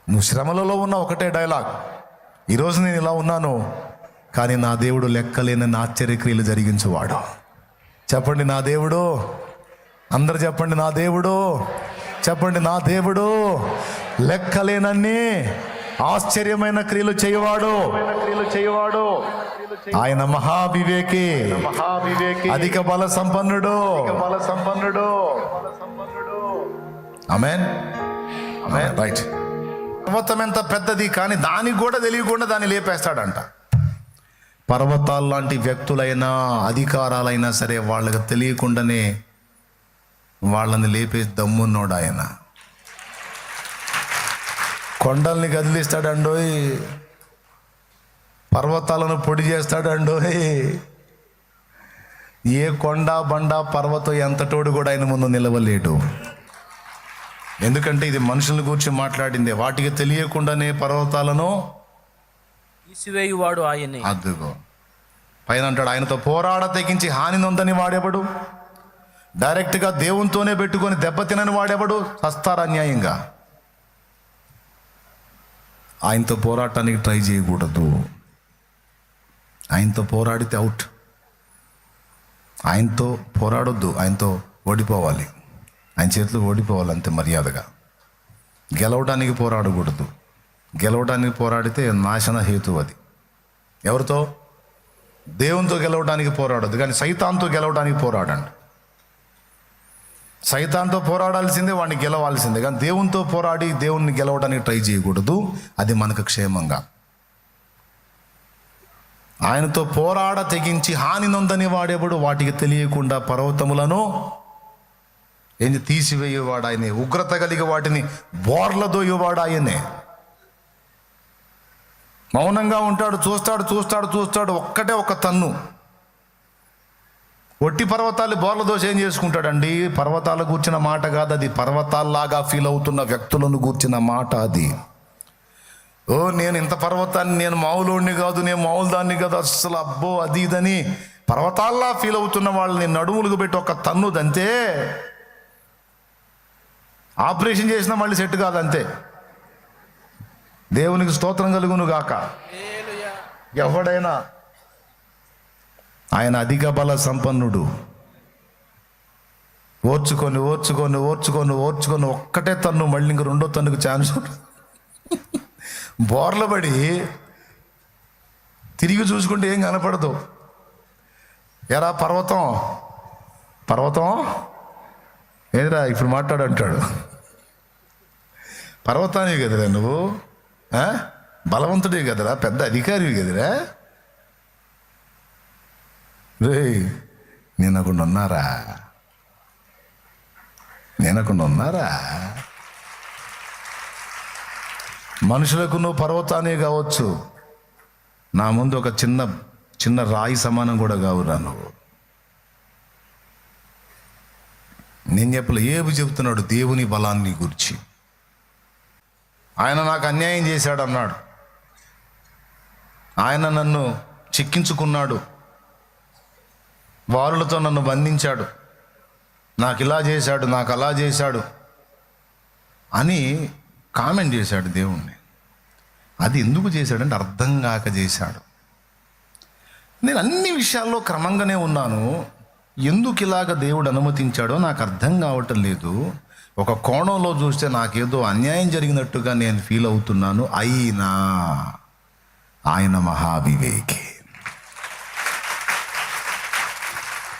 నువ్వు శ్రమలలో ఉన్న ఒకటే డైలాగ్, ఈరోజు నేను ఇలా ఉన్నాను కానీ నా దేవుడు లెక్కలేనన్ని ఆశ్చర్యక్రియలు జరిగించువాడు. చెప్పండి నా దేవుడు, అందరు చెప్పండి నా దేవుడు, చెప్పండి నా దేవుడు లెక్కలేనన్ని ఆశ్చర్యమైన క్రియలు చేయవాడు. ఆయన మహావివేకి, అధిక బల సంపన్నుడు. ఆమేన్. రైట్. పర్వతం ఎంత పెద్దది కానీ దానికి కూడా తెలియకుండా దాన్ని లేపేస్తాడంట. పర్వతాలు లాంటి వ్యక్తులైనా అధికారాలైనా సరే వాళ్ళకి తెలియకుండానే వాళ్ళని లేపే దమ్మున్నోడు ఆయన. కొండల్ని కదిలిస్తాడండోయ్, పర్వతాలను పొడి చేస్తాడండోయ్. ఏ కొండ బండ పర్వతం ఎంతటోడు కూడా ఆయన ముందు నిలవలేడు. ఎందుకంటే ఇది మనుషుల గురించి మాట్లాడిందే. వాటికి తెలియకుండానే పర్వతాలను తీసివేయువాడు ఆయనే. అదిగో పైన అంటాడు, ఆయనతో పోరాడ తెగించి హాని నొందని వాడెవడు? డైరెక్ట్గా దేవునితోనే పెట్టుకొని దెబ్బతినని వాడెవడు? సస్తారా అన్యాయంగా. ఆయనతో పోరాటానికి ట్రై చేయకూడదు. ఆయనతో పోరాడితే అవుట్. ఆయనతో పోరాడొద్దు, ఆయనతో ఓడిపోవాలి. ఆయన చేతిలో ఓడిపోవాలి అంతే మర్యాదగా. గెలవడానికి పోరాడకూడదు. గెలవడానికి పోరాడితే నాశన హేతు అది. ఎవరితో? దేవునితో గెలవడానికి పోరాడద్దు, కానీ సైతాన్తో గెలవడానికి పోరాడండి. సైతాన్తో పోరాడాల్సిందే, వాడిని గెలవాల్సిందే. కానీ దేవునితో పోరాడి దేవుణ్ణి గెలవడానికి ట్రై చేయకూడదు. అది మనకు క్షేమంగా. ఆయనతో పోరాడ తెగించి హాని నొందని వాడేవాడు. వాటికి తెలియకుండా పర్వతములను ఏంటి తీసివేయేవాడు ఆయనే. ఉగ్రత కలిగి వాటిని బోర్ల దోయేవాడు ఆయనే. మౌనంగా ఉంటాడు, చూస్తాడు. ఒక్కటే ఒక తన్ను. ఒట్టి పర్వతాలు బోర్ల దోశ ఏం చేసుకుంటాడండి? పర్వతాల గూర్చిన మాట కాదు అది. పర్వతాల్లాగా ఫీల్ అవుతున్న వ్యక్తులను గూర్చిన మాట అది. ఓ నేను ఇంత పర్వతాన్ని, నేను మామూలుడిని కాదు, నేను మామూలు దాన్ని కాదు, అస్సలు అబ్బో అది ఇదని పర్వతాల్లా ఫీల్ అవుతున్న వాళ్ళని నడుములకు పెట్టి ఒక తన్నుదంతే. ఆపరేషన్ చేసినా మళ్ళీ సెట్ కాదంతే. దేవునికి స్తోత్రం కలుగును గాక. ఎవడైనా ఆయన అధిక బల సంపన్నుడు. ఓర్చుకొని ఒక్కటే తన్ను, మళ్ళీ ఇంక రెండో తన్నుకు ఛాన్స్. బోర్ల పడి తిరిగి చూసుకుంటే ఏం కనపడదు. ఎరా పర్వతం ఏదిరా ఇప్పుడు మాట్లాడు అంటాడు. పర్వతానివి కదరా నువ్వు, బలవంతుడివి కదరా, పెద్ద అధికారివి కదరా. రే నేనకుండా ఉన్నారా? మనుషులకు నువ్వు పర్వతానే కావచ్చు, నా ముందు ఒక చిన్న రాయి సమానం కూడా కావురా నువ్వు. నేను ఏబు చెబుతున్నాడు దేవుని బలాన్ని గురించి. ఆయన నాకు అన్యాయం చేశాడు అన్నాడు. ఆయన నన్ను చిక్కించుకున్నాడు, వారులతో నన్ను బంధించాడు, నాకు ఇలా చేశాడు, నాకు అలా చేశాడు అని కామెంట్ చేశాడు దేవుణ్ణి. అది ఎందుకు చేశాడంటే అర్థం కాక చేశాడు. నేను అన్ని విషయాల్లో క్రమంగానే ఉన్నాను. ఎందుకు ఇలాగ దేవుడు అనుమతించాడో నాకు అర్థం కావటం లేదు. ఒక కోణంలో చూస్తే నాకేదో అన్యాయం జరిగినట్టుగా నేను ఫీల్ అవుతున్నాను. అయినా ఆయన మహావివేకి.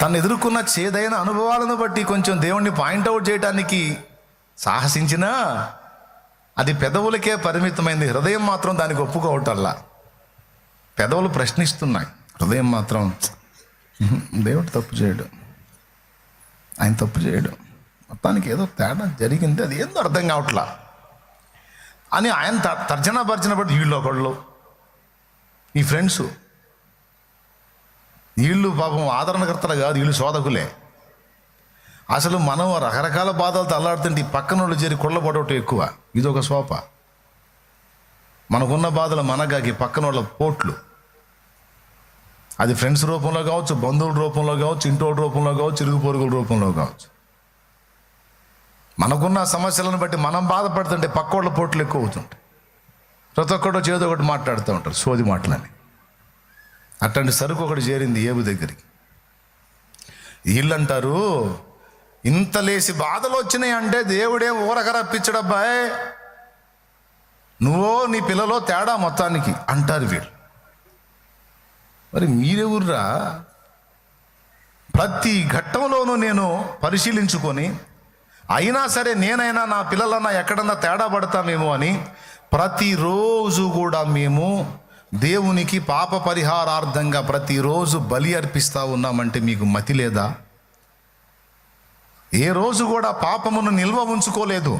తను ఎదుర్కొన్న చేదైన అనుభవాలను బట్టి కొంచెం దేవుణ్ణి పాయింట్అవుట్ చేయడానికి సాహసించినా అది పెదవులకే పరిమితమైంది. హృదయం మాత్రం దానికి ఒప్పుకోవటల్లా. పెదవులు ప్రశ్నిస్తున్నాయి, హృదయం మాత్రం దేవుడు తప్పు చేయడు, ఆయన తప్పు చేయడు, మొత్తానికి ఏదో తేడా జరిగింది, అది ఏందో అర్థం కావట్లా అని ఆయన తర్జన భర్జన పడి వీళ్ళు ఒకళ్ళు, ఈ ఫ్రెండ్స్ వీళ్ళు పాపం ఆదరణకర్తలు కాదు, వీళ్ళు శోధకులే. అసలు మనం రకరకాల బాధలతో అల్లాడుతుంటే ఈ పక్కన వాళ్ళు చేరి కొళ్ళబడటం ఎక్కువ. ఇదొక శోప. మనకున్న బాధలు మనగాకి పక్కన వాళ్ళ పోట్లు. అది ఫ్రెండ్స్ రూపంలో కావచ్చు, బంధువుల రూపంలో కావచ్చు, ఇంటోటి రూపంలో కావచ్చు, ఇరుగు పొరుగుల రూపంలో కావచ్చు. మనకున్న సమస్యలను బట్టి మనం బాధపడుతుంటే పక్కోళ్ళ పోట్లు ఎక్కువ అవుతుంటాయి. ప్రతి ఒక్కడో చేదో ఒకటి మాట్లాడుతూ ఉంటారు, సోది మాటలని. అట్లాంటి సరుకు ఒకటి చేరింది ఏబు దగ్గరికి. వీళ్ళంటారు, ఇంత లేసి బాధలు వచ్చినాయి అంటే దేవుడేం ఊరక రప్పించడబ్బాయ్, నువ్వో నీ పిల్లలో తేడా మొత్తానికి అంటారు వీళ్ళు. మరి మీరెవుర్రా? ప్రతి ఘట్టంలోనూ నేను పరిశీలించుకొని, అయినా సరే నేనైనా నా పిల్లలన్నా ఎక్కడన్నా తేడా పడతామేమో అని ప్రతిరోజు కూడా మేము దేవునికి పాప పరిహారార్థంగా ప్రతిరోజు బలి అర్పిస్తూ ఉన్నామంటే మీకు మతి లేదా? ఏ రోజు కూడా పాపమును నిల్వ ఉంచుకోలేదు,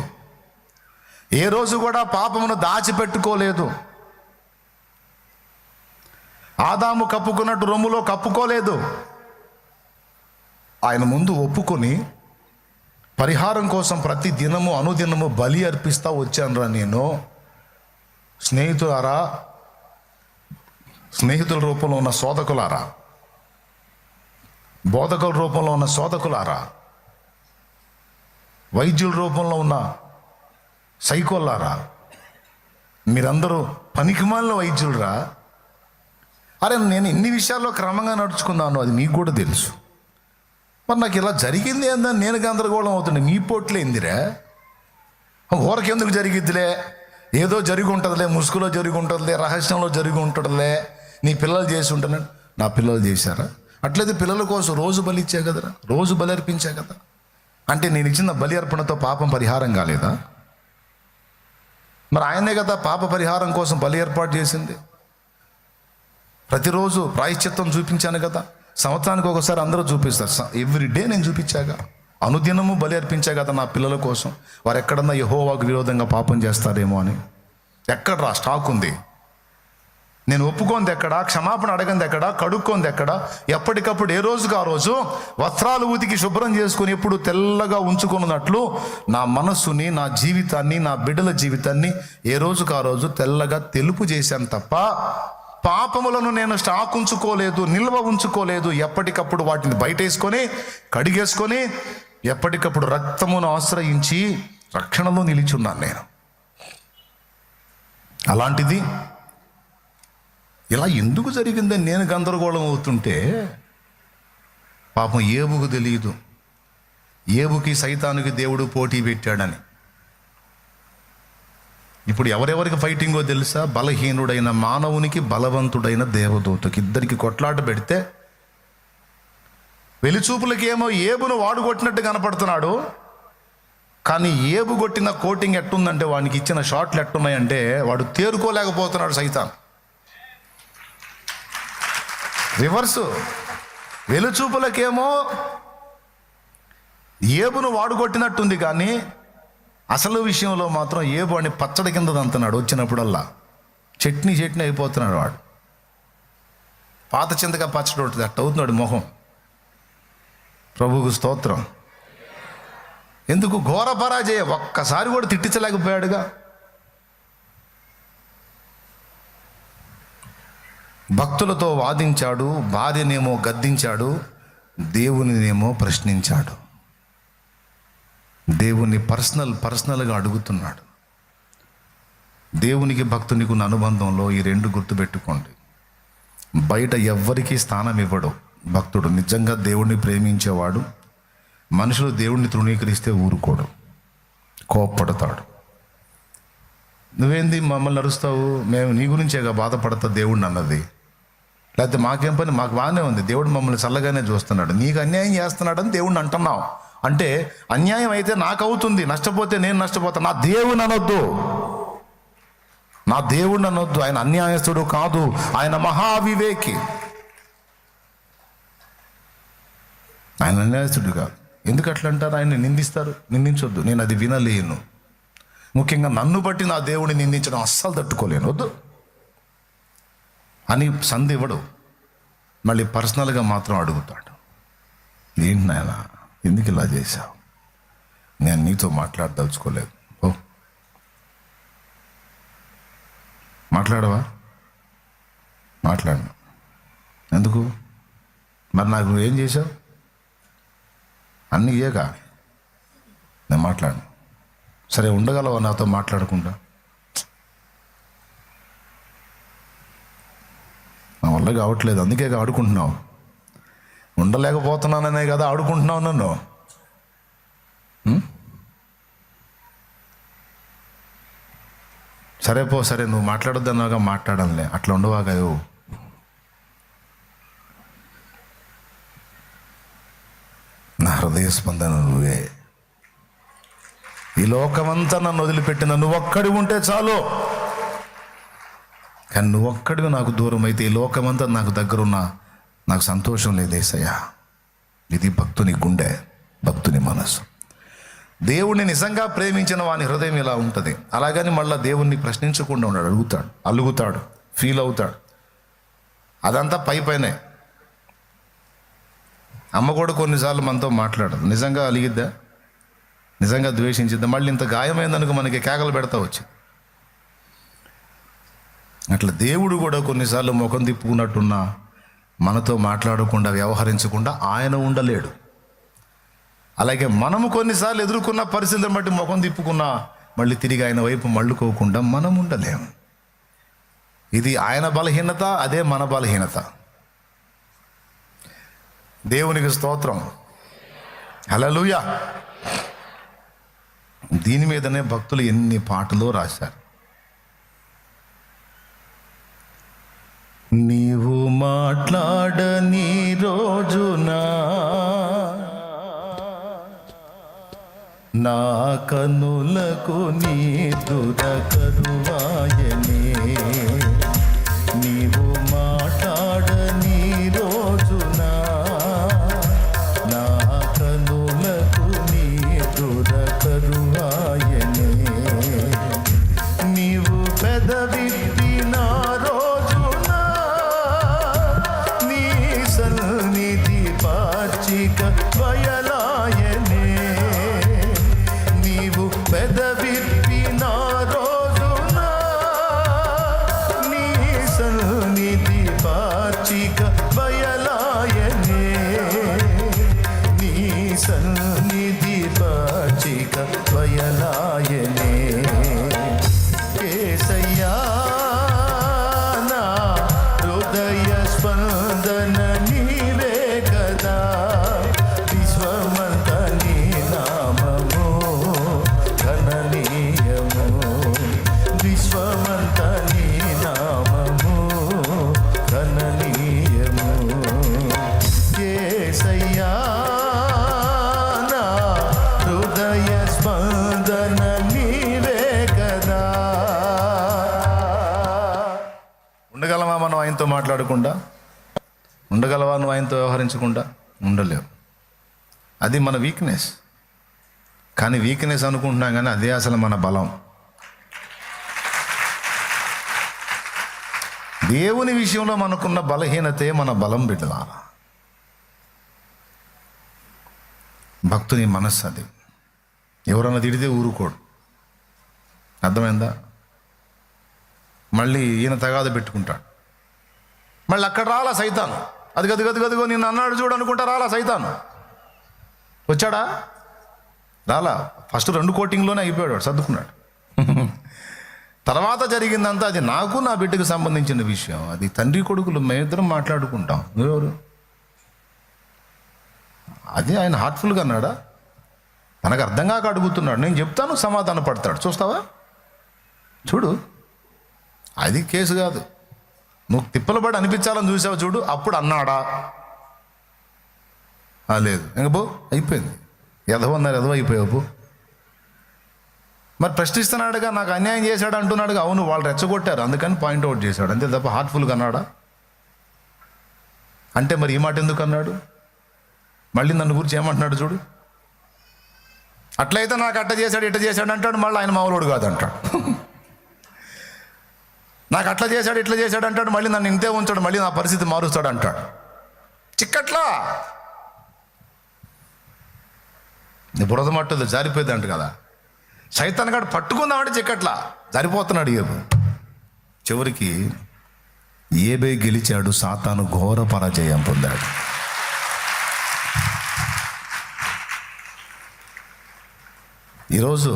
ఏ రోజు కూడా పాపమును దాచిపెట్టుకోలేదు. ఆదాము కప్పుకున్నట్టు రొమ్ములో కప్పుకోలేదు. ఆయన ముందు ఒప్పుకొని పరిహారం కోసం ప్రతి దినము అనుదినము బలి అర్పిస్తూ వచ్చానురా నేను. స్నేహితులారా, స్నేహితుల రూపంలో ఉన్న శోధకులారా, బోధకుల రూపంలో ఉన్న శోధకులారా, వైద్యుల రూపంలో ఉన్న సైకోలారా, మీరందరూ పనికిమాలిన వైద్యులరా. అరే, నేను ఇన్ని విషయాల్లో క్రమంగా నడుచుకున్నాను, అది మీకు కూడా తెలుసు. మరి నాకు ఇలా జరిగింది ఏందని నేను గందరగోళం అవుతుండే. మీ పోట్లే ఏందిరా? ఊరకెందుకు జరిగిద్దిలే, ఏదో జరిగి ఉంటుందిలే, ముసుగులో జరిగి ఉంటుందిలే, రహస్యంలో జరిగి ఉంటుందిలే, నీ పిల్లలు చేసి ఉంటాను. నా పిల్లలు చేశారా? అట్లయితే పిల్లల కోసం రోజు బలి ఇచ్చా కదరా, రోజు బలి అర్పించా కదా. అంటే నేను ఇచ్చిన బలి అర్పణతో పాపం పరిహారం కాలేదా? మరి ఆయనే కదా పాప పరిహారం కోసం బలి ఏర్పాటు చేసింది. ప్రతిరోజు ప్రాయశ్చిత్తం చూపించాను కదా. సంవత్సరానికి ఒకసారి అందరూ చూపిస్తారు, ఎవ్రీడే నేను చూపించాగా. అనుదినము బలి అర్పించా కదా నా పిల్లల కోసం. వారు ఎక్కడన్నా యెహోవాకు విరోధంగా పాపం చేస్తారేమో అని. ఎక్కడ్రా స్టాక్ ఉంది? నేను ఒప్పుకోంది ఎక్కడా, క్షమాపణ అడగంది ఎక్కడా, కడుక్కోంది ఎక్కడా? ఎప్పటికప్పుడు ఏ రోజుకు ఆ రోజు వస్త్రాలు ఉతికి శుభ్రం చేసుకుని ఎప్పుడు తెల్లగా ఉంచుకున్నట్లు నా మనస్సుని, నా జీవితాన్ని, నా బిడ్డల జీవితాన్ని ఏ రోజుకు ఆ రోజు తెల్లగా తెలుపు చేశాను తప్ప పాపములను నేను స్టాక్ ఉంచుకోలేదు, నిల్వ ఉంచుకోలేదు. ఎప్పటికప్పుడు వాటిని బయటేసుకొని కడిగేసుకొని ఎప్పటికప్పుడు రక్తమును ఆశ్రయించి రక్షణలో నిలిచున్నాను నేను. అలాంటిది ఇలా ఎందుకు జరిగిందని నేను గందరగోళం అవుతుంటే పాపం ఏబుకు తెలియదు. ఏబుకి సైతానుకి దేవుడు పోటీ పెట్టాడని. ఇప్పుడు ఎవరెవరికి ఫైటింగో తెలుసా? బలహీనుడైన మానవునికి, బలవంతుడైన దేవదూతకి, ఇద్దరికి కొట్లాట పెడితే వెలిచూపులకి ఏమో ఏబును వాడు కొట్టినట్టు కనపడుతున్నాడు. కానీ ఏబు కొట్టిన కోటింగ్ ఎట్టుందంటే, వానికి ఇచ్చిన షాట్లు ఎట్టున్నాయంటే వాడు తేరుకోలేకపోతున్నాడు సైతాన్. రివర్సు. వెలుచూపులకేమో ఏబును వాడు కొట్టినట్టుంది, కానీ అసలు విషయంలో మాత్రం ఏబు అని పచ్చడి కింద దంతున్నాడు. వచ్చినప్పుడల్లా చట్నీ అయిపోతున్నాడు వాడు. పాత చింతగా పచ్చడి ఉంటుంది అట్ట అవుతున్నాడు మొహం. ప్రభువుకు స్తోత్రం. ఎందుకు? ఘోర పరాజయ. ఒక్కసారి కూడా తిట్టించలేకపోయాడుగా. భక్తులతో వాదించాడు, భార్యనేమో గద్దించాడు, దేవునినేమో ప్రశ్నించాడు. దేవుని పర్సనల్గా అడుగుతున్నాడు. దేవునికి భక్తునికి ఉన్న అనుబంధంలో ఈ రెండు గుర్తుపెట్టుకోండి. బయట ఎవ్వరికీ స్థానం ఇవ్వడు భక్తుడు. నిజంగా దేవుణ్ణి ప్రేమించేవాడు మనుషులు దేవుణ్ణి తృణీకరిస్తే ఊరుకోడు, కోప్పడతాడు. నువ్వేంది మమ్మల్ని నడుస్తావు, మేము నీ గురించేగా బాధపడతా దేవుడిని అన్నది. లేకపోతే మాకేం పని, మాకు బాగానే ఉంది, దేవుడు మమ్మల్ని చల్లగానే చూస్తున్నాడు, నీకు అన్యాయం చేస్తున్నాడని దేవుడిని అంటున్నావు. అంటే అన్యాయం అయితే నాకు అవుతుంది, నష్టపోతే నేను నష్టపోతా. నా దేవుని అనొద్దు, నా దేవుడిని అనొద్దు. ఆయన అన్యాయస్తుడు కాదు, ఆయన మహావివేకి. ఆయన అన్యాయస్తుడు కాదు. ఎందుకు అట్లా అంటారు? ఆయన నిందిస్తారు. నిందించొద్దు, నేను అది వినలేను. ముఖ్యంగా నన్ను బట్టి నా దేవుడిని నిందించడం అస్సలు తట్టుకోలేను, వద్దు అని సంధి ఇవ్వడు. మళ్ళీ పర్సనల్గా మాత్రం అడుగుతాడు. ఏంటి నాయనా, ఎందుకు ఇలా చేశావు? నేను నీతో మాట్లాడదలుచుకోలేదు. ఓ మాట్లాడవా? మాట్లాడను. ఎందుకు? మరి నాకు నువ్వేం చేశావు? అన్నీ ఇయ్యగా నేను మాట్లాడను. సరే, ఉండగలవా నాతో మాట్లాడకుండా? వల్ల కావట్లేదు, అందుకే ఆడుకుంటున్నావు. ఉండలేకపోతున్నాననే కదా ఆడుకుంటున్నావు నన్ను. సరే పో, సరే నువ్వు మాట్లాడొద్దన్నాగా మాట్లాడంలే, అట్లా ఉండవాగా. నా హృదయ స్పందన నువ్వే. ఈ లోకమంతా నన్ను వదిలిపెట్టిన నువ్వు ఒక్కడి ఉంటే చాలు, కానీ నువ్వు ఒక్కడివి నాకు దూరం అయితే ఈ లోకమంతా నాకు దగ్గరున్నా నాకు సంతోషం లేదు యేసయ్యా. ఇది భక్తుని గుండె, భక్తుని మనసు. దేవుణ్ణి నిజంగా ప్రేమించిన వాని హృదయం ఇలా ఉంటుంది. అలాగని మళ్ళీ దేవుణ్ణి ప్రశ్నించకుండా ఉన్నాడు, అలుగుతాడు, ఫీల్ అవుతాడు. అదంతా పైనే. అమ్మ కూడా కొన్నిసార్లు మనతో మాట్లాడదు. నిజంగా అలిగిద్దా, నిజంగా ద్వేషించిద్దా? మళ్ళీ ఇంత గాయమైందనుకో మనకి కేకలు పెడతా వచ్చి. అట్లా దేవుడు కూడా కొన్నిసార్లు ముఖం తిప్పుకున్నట్టున్నా మనతో మాట్లాడకుండా వ్యవహరించకుండా ఆయన ఉండలేడు. అలాగే మనము కొన్నిసార్లు ఎదుర్కొన్న పరిస్థితులను బట్టి ముఖం తిప్పుకున్నా మళ్ళీ తిరిగి ఆయన వైపు మళ్ళుకోకుండా మనం ఉండలేము. ఇది ఆయన బలహీనత, అదే మన బలహీనత. దేవునికి స్తోత్రం, హల్లెలూయా. దీని మీదనే భక్తులు ఎన్ని పాటలు రాశారు. నీవు మాట్లాడని రోజున నా కనులకు నీ దురకరువాయనే. నీవు మాట్లాడని రోజున నా కనులకు నీ దురకరువాయనే. నీవు పెదవిప్పిన రోజున నీ సన్నిధి పాచిక బయలాయనే. నీవు పెదవిప్పిన రోజున నీ సన్నిధి పాచిక బయలాయనే. నీ సన్నిధి పాచిక బయలాయనే. యేసయ్యా నా హృదయ స్పందన నీవే కదా. విశ్వమంత నీ నామము ఘననీయము. విశ్వమంత నీ నామము ఘననీయము. యేసయ్యా నా హృదయ స్పందన నీవే కదా. ఉండగలమా మనం ఆయనతో మాట్లాడకుండా? ఉండగలవా నువ్వు ఆయనతో వ్యవహరించకుండా? ఉండలేవు. అది మన వీక్నెస్. కానీ వీక్నెస్ అనుకుంటున్నాం, కానీ అదే అసలు మన బలం. దేవుని విషయంలో మనకున్న బలహీనతే మన బలం బిడ్డలారా. భక్తుని మనస్సు అది. ఎవరన్నా తిడితే ఊరుకోడు, అర్థమైందా? మళ్ళీ ఈయన తగాద పెట్టుకుంటాడు. మళ్ళీ అక్కడ రాలా సైతాను. అది గదిగో నిన్ను అన్నాడు చూడు అనుకుంటా రాలా సైతాను. వచ్చాడా? రాలా. ఫస్ట్ 2 కోటింగ్లోనే అయిపోయాడు, సర్దుకున్నాడు. తర్వాత జరిగిందంతా అది నాకు నా బిడ్డకు సంబంధించిన విషయం. అది తండ్రి కొడుకులు మేమిద్దరం మాట్లాడుకుంటాం. నువ్వెవరు? అది ఆయన హార్ట్ఫుల్గా అన్నాడా? తనకు అర్థం కాక అడుగుతున్నాడు. నేను చెప్తాను, సమాధాన పడతాడు. చూస్తావా? చూడు, అది కేసు కాదు. నువ్వు తిప్పలబడి అనిపించాలని చూసావు చూడు, అప్పుడు అన్నాడా? లేదు. ఇంక అయిపోయింది. ఎదవన్నారు, ఎదవ అయిపోయావు. మరి ప్రశ్నిస్తున్నాడుగా, నాకు అన్యాయం చేశాడు అంటున్నాడుగా. అవును, వాళ్ళు రెచ్చగొట్టారు, అందుకని పాయింట్అవుట్ చేశాడు, అంతే తప్ప హార్ట్ఫుల్గా అన్నాడా? అంటే మరి ఈ మాట ఎందుకు అన్నాడు? మళ్ళీ నన్ను గురించి ఏమంటున్నాడు చూడు. అట్లయితే నాకు అట్ట చేశాడు ఇట్ట చేశాడు అంటాడు, మళ్ళీ ఆయన మామూలుడు కాదంటాడు. నాకు అట్లా చేశాడు ఇట్లా చేశాడు అంటాడు, మళ్ళీ నన్ను ఇంతే ఉంచాడు, మళ్ళీ నా పరిస్థితి మారుస్తాడు అంటాడు. చిక్కట్లా బురద మట్టుది జారిపోయింది అంట కదా. సైతాన్ గాడు పట్టుకుందామంటే చిక్కట్లా జారిపోతున్నాడు. ఏబు చివరికి ఏబే గెలిచాడు, సాతాను ఘోర పరాజయం పొందాడు. ఈరోజు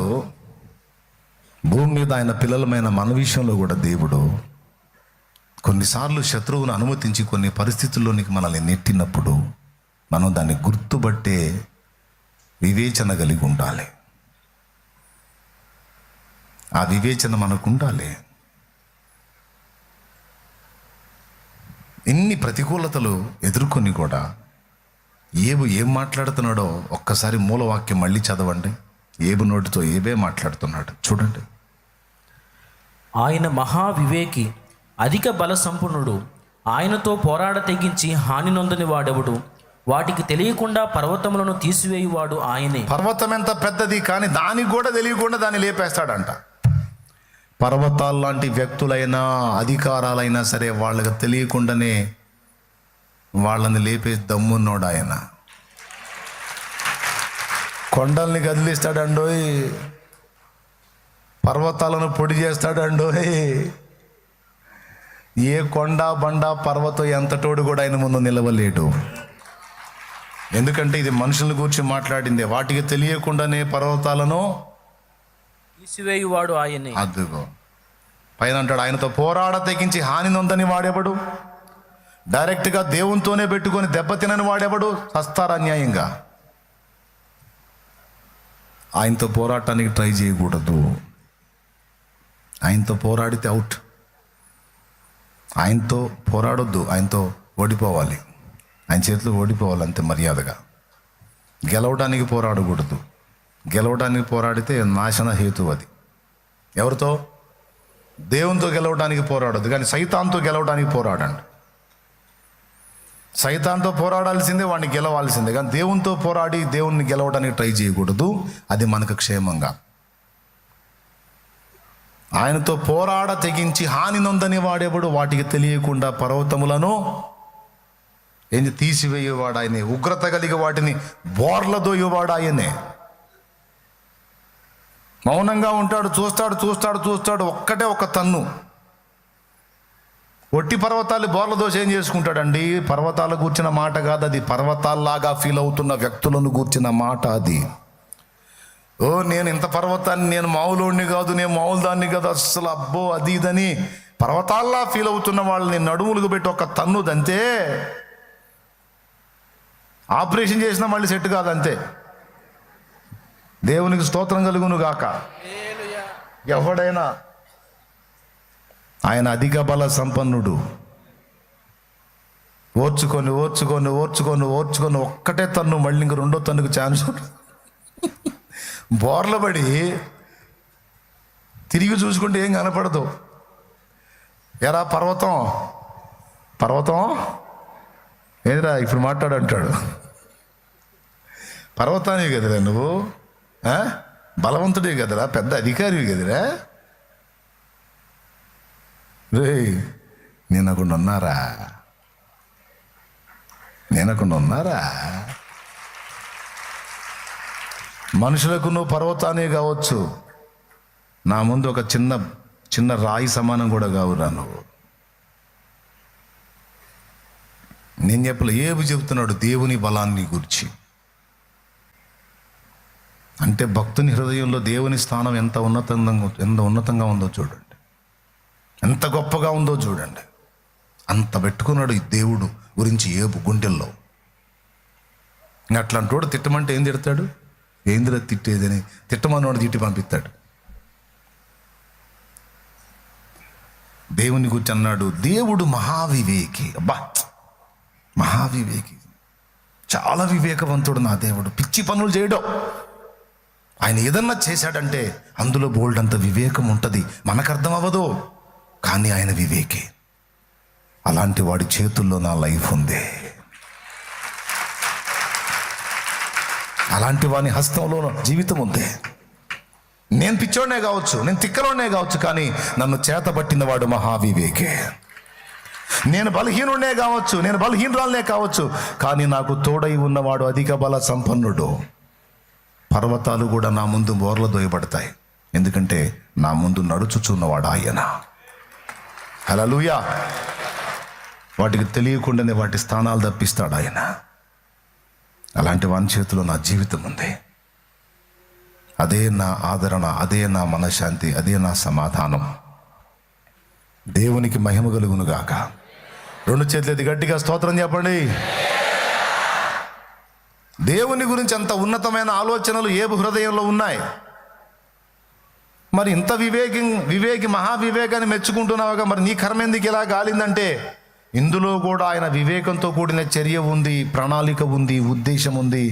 భూమి మీద ఆయన పిల్లలమైన మన విషయంలో కూడా దేవుడు కొన్నిసార్లు శత్రువును అనుమతించి కొన్ని పరిస్థితుల్లోనికి మనల్ని నెట్టినప్పుడు మనం దాన్ని గుర్తుపట్టే వివేచన కలిగి ఉండాలి. ఆ వివేచన మనకు ఉండాలి. ఇన్ని ప్రతికూలతలు ఎదుర్కొని కూడా ఏం మాట్లాడుతున్నాడో ఒక్కసారి మూలవాక్యం మళ్ళీ చదవండి. ఏబు నోటితో ఏబే మాట్లాడుతున్నాడు చూడండి. ఆయన మహావివేకి, అధిక బల సంపన్నుడు. ఆయనతో పోరాడ తెగించి హాని నొందని వాడెవడు? వాటికి తెలియకుండా పర్వతములను తీసివేయువాడు ఆయనే. పర్వతం ఎంత పెద్దది కానీ దానికి కూడా తెలియకుండా దాన్ని లేపేస్తాడంట. పర్వతాలు లాంటి వ్యక్తులైనా అధికారాలైనా సరే వాళ్ళకి తెలియకుండానే వాళ్ళని లేపే దమ్మున్నోడు ఆయన. కొండల్ని కదిలిస్తాడండోయ్, పర్వతాలను పొడి చేస్తాడండోయ్. ఏ కొండ బండ పర్వతం ఎంతటోడు కూడా ఆయన ముందు నిలవలేడు. ఎందుకంటే ఇది మనుషుల గురించి మాట్లాడిందే. వాటికి తెలియకుండానే పర్వతాలను తీసివేయువాడు ఆయనే. అదుగో పైన అంటాడు, ఆయనతో పోరాడ తెగించి హాని నొందని వాడెవడు? డైరెక్ట్గా దేవునితోనే పెట్టుకొని దెబ్బతినని వాడెవడు? సస్తారా అన్యాయంగా? ఆయనతో పోరాటానికి ట్రై చేయకూడదు. ఆయనతో పోరాడితే అవుట్. ఆయనతో పోరాడొద్దు, ఆయనతో ఓడిపోవాలి. ఆయన చేతిలో ఓడిపోవాలి అంతే మర్యాదగా. గెలవడానికి పోరాడకూడదు. గెలవడానికి పోరాడితే నాశన హేతు అది. ఎవరితో? దేవునితో గెలవడానికి పోరాడొద్దు, కానీ సైతాన్తో గెలవడానికి పోరాడండి. సైతాన్తో పోరాడాల్సిందే, వాడిని గెలవాల్సిందే. కానీ దేవునితో పోరాడి దేవుణ్ణి గెలవడానికి ట్రై చేయకూడదు. అది మనకు క్షేమంగా. ఆయనతో పోరాడ తెగించి హాని నొందని వాడేవాడు? వాటికి తెలియకుండా పర్వతములను తీసివేయేవాడు ఆయనే. ఉగ్రత కలిగి వాటిని బోర్లదోయేవాడు ఆయనే. మౌనంగా ఉంటాడు, చూస్తాడు. ఒక్కటే ఒక తన్ను. ఒట్టి పర్వతాలు బోర్ల దోశ ఏం చేసుకుంటాడండి? పర్వతాల గూర్చిన మాట కాదు అది. పర్వతాల్లాగా ఫీల్ అవుతున్న వ్యక్తులను గూర్చిన మాట అది. ఓ నేను ఇంత పర్వతాన్ని, నేను మామూలుని కాదు, నేను మామూలు దాన్ని కాదు, అస్సలు అబ్బో అది ఇదని పర్వతాల్లా ఫీల్ అవుతున్న వాళ్ళని నడుములకు పెట్టి ఒక తన్నుదంతే. ఆపరేషన్ చేసినా మళ్ళీ సెట్ కాదంతే. దేవునికి స్తోత్రం కలుగును గాక. ఎవడైనా ఆయన అధిక బల సంపన్నుడు. ఓర్చుకొని ఒక్కటే తన్ను, మళ్ళీ ఇంక రెండో తన్నుకు ఛాన్స్. బోర్ల పడి తిరిగి చూసుకుంటే ఏం కనపడదు. ఎరా పర్వతం ఏదిరా ఇప్పుడు మాట్లాడంటాడు. పర్వతానివి కదరా నువ్వు, బలవంతుడివి కదరా, పెద్ద అధికారివి కదరా. రే నేనకుండా ఉన్నారా? మనుషులకు నువ్వు పర్వతానే కావచ్చు, నా ముందు ఒక చిన్న రాయి సమానం కూడా కావురా నువ్వు. నేను ఏబు చెబుతున్నాడు దేవుని బలాన్ని గురించి. అంటే భక్తుని హృదయంలో దేవుని స్థానం ఎంత ఉన్నతంగా ఉందో చూడండి, ఎంత గొప్పగా ఉందో చూడండి. అంత పెట్టుకున్నాడు ఈ దేవుడు గురించి ఏబు గుండెల్లో. ఇంకా అట్లాంటి వాడు తిట్టమంటే ఏం తిడతాడు? ఏందిరా తిట్టేదని తిట్టమన్నోడు తిట్టి పంపిస్తాడు. దేవుని గురించి అన్నాడు, దేవుడు మహావివేకి. అబ్బా, మహావివేకి, చాలా వివేకవంతుడు నా దేవుడు. పిచ్చి పనులు చేయడం. ఆయన ఏదన్నా చేశాడంటే అందులో బోల్డ్ అంత వివేకం ఉంటుంది. మనకు అర్థం అవ్వదు, కానీ ఆయన వివేకే. అలాంటి వాడి చేతుల్లో నా లైఫ్ ఉంది. అలాంటి వాని హస్తంలో జీవితం ఉంది. నేను పిచ్చోడనే కావచ్చు, నేను తిక్కలోనే కావచ్చు, కానీ నన్ను చేతబట్టిన వాడు మహావివేకే. నేను బలహీనుడే కావచ్చు, నేను బలహీనురాలనే కావచ్చు, కానీ నాకు తోడై ఉన్నవాడు అధిక బల సంపన్నుడు. పర్వతాలు కూడా నా ముందు బోర్ల దోయబడతాయి, ఎందుకంటే నా ముందు నడుచుచున్నవాడు ఆయన. హల్లెలూయా. వాటికి తెలియకుండానే వాటి స్థానాలు తప్పిస్తాడు ఆయన. అలాంటి వాని చేతిలో నా జీవితం ఉంది. అదే నా ఆదరణ, అదే నా మనశ్శాంతి, అదే నా సమాధానం. దేవునికి మహిమ కలుగును గాక. రెండు చేతులెత్తి గట్టిగా స్తోత్రం చెప్పండి. దేవుని గురించి అంత ఉన్నతమైన ఆలోచనలు ఏబు హృదయంలో ఉన్నాయి. మరి ఇంత వివేకి మహావివేకాన్ని మెచ్చుకుంటున్నావుగా, మరి నీ కర్మ ఎందుకు ఇలా గాలిందంటే ఇందులో కూడా ఆయన వివేకంతో కూడిన చర్య ఉంది, ప్రణాళిక ఉంది, ఉద్దేశం ఉంది.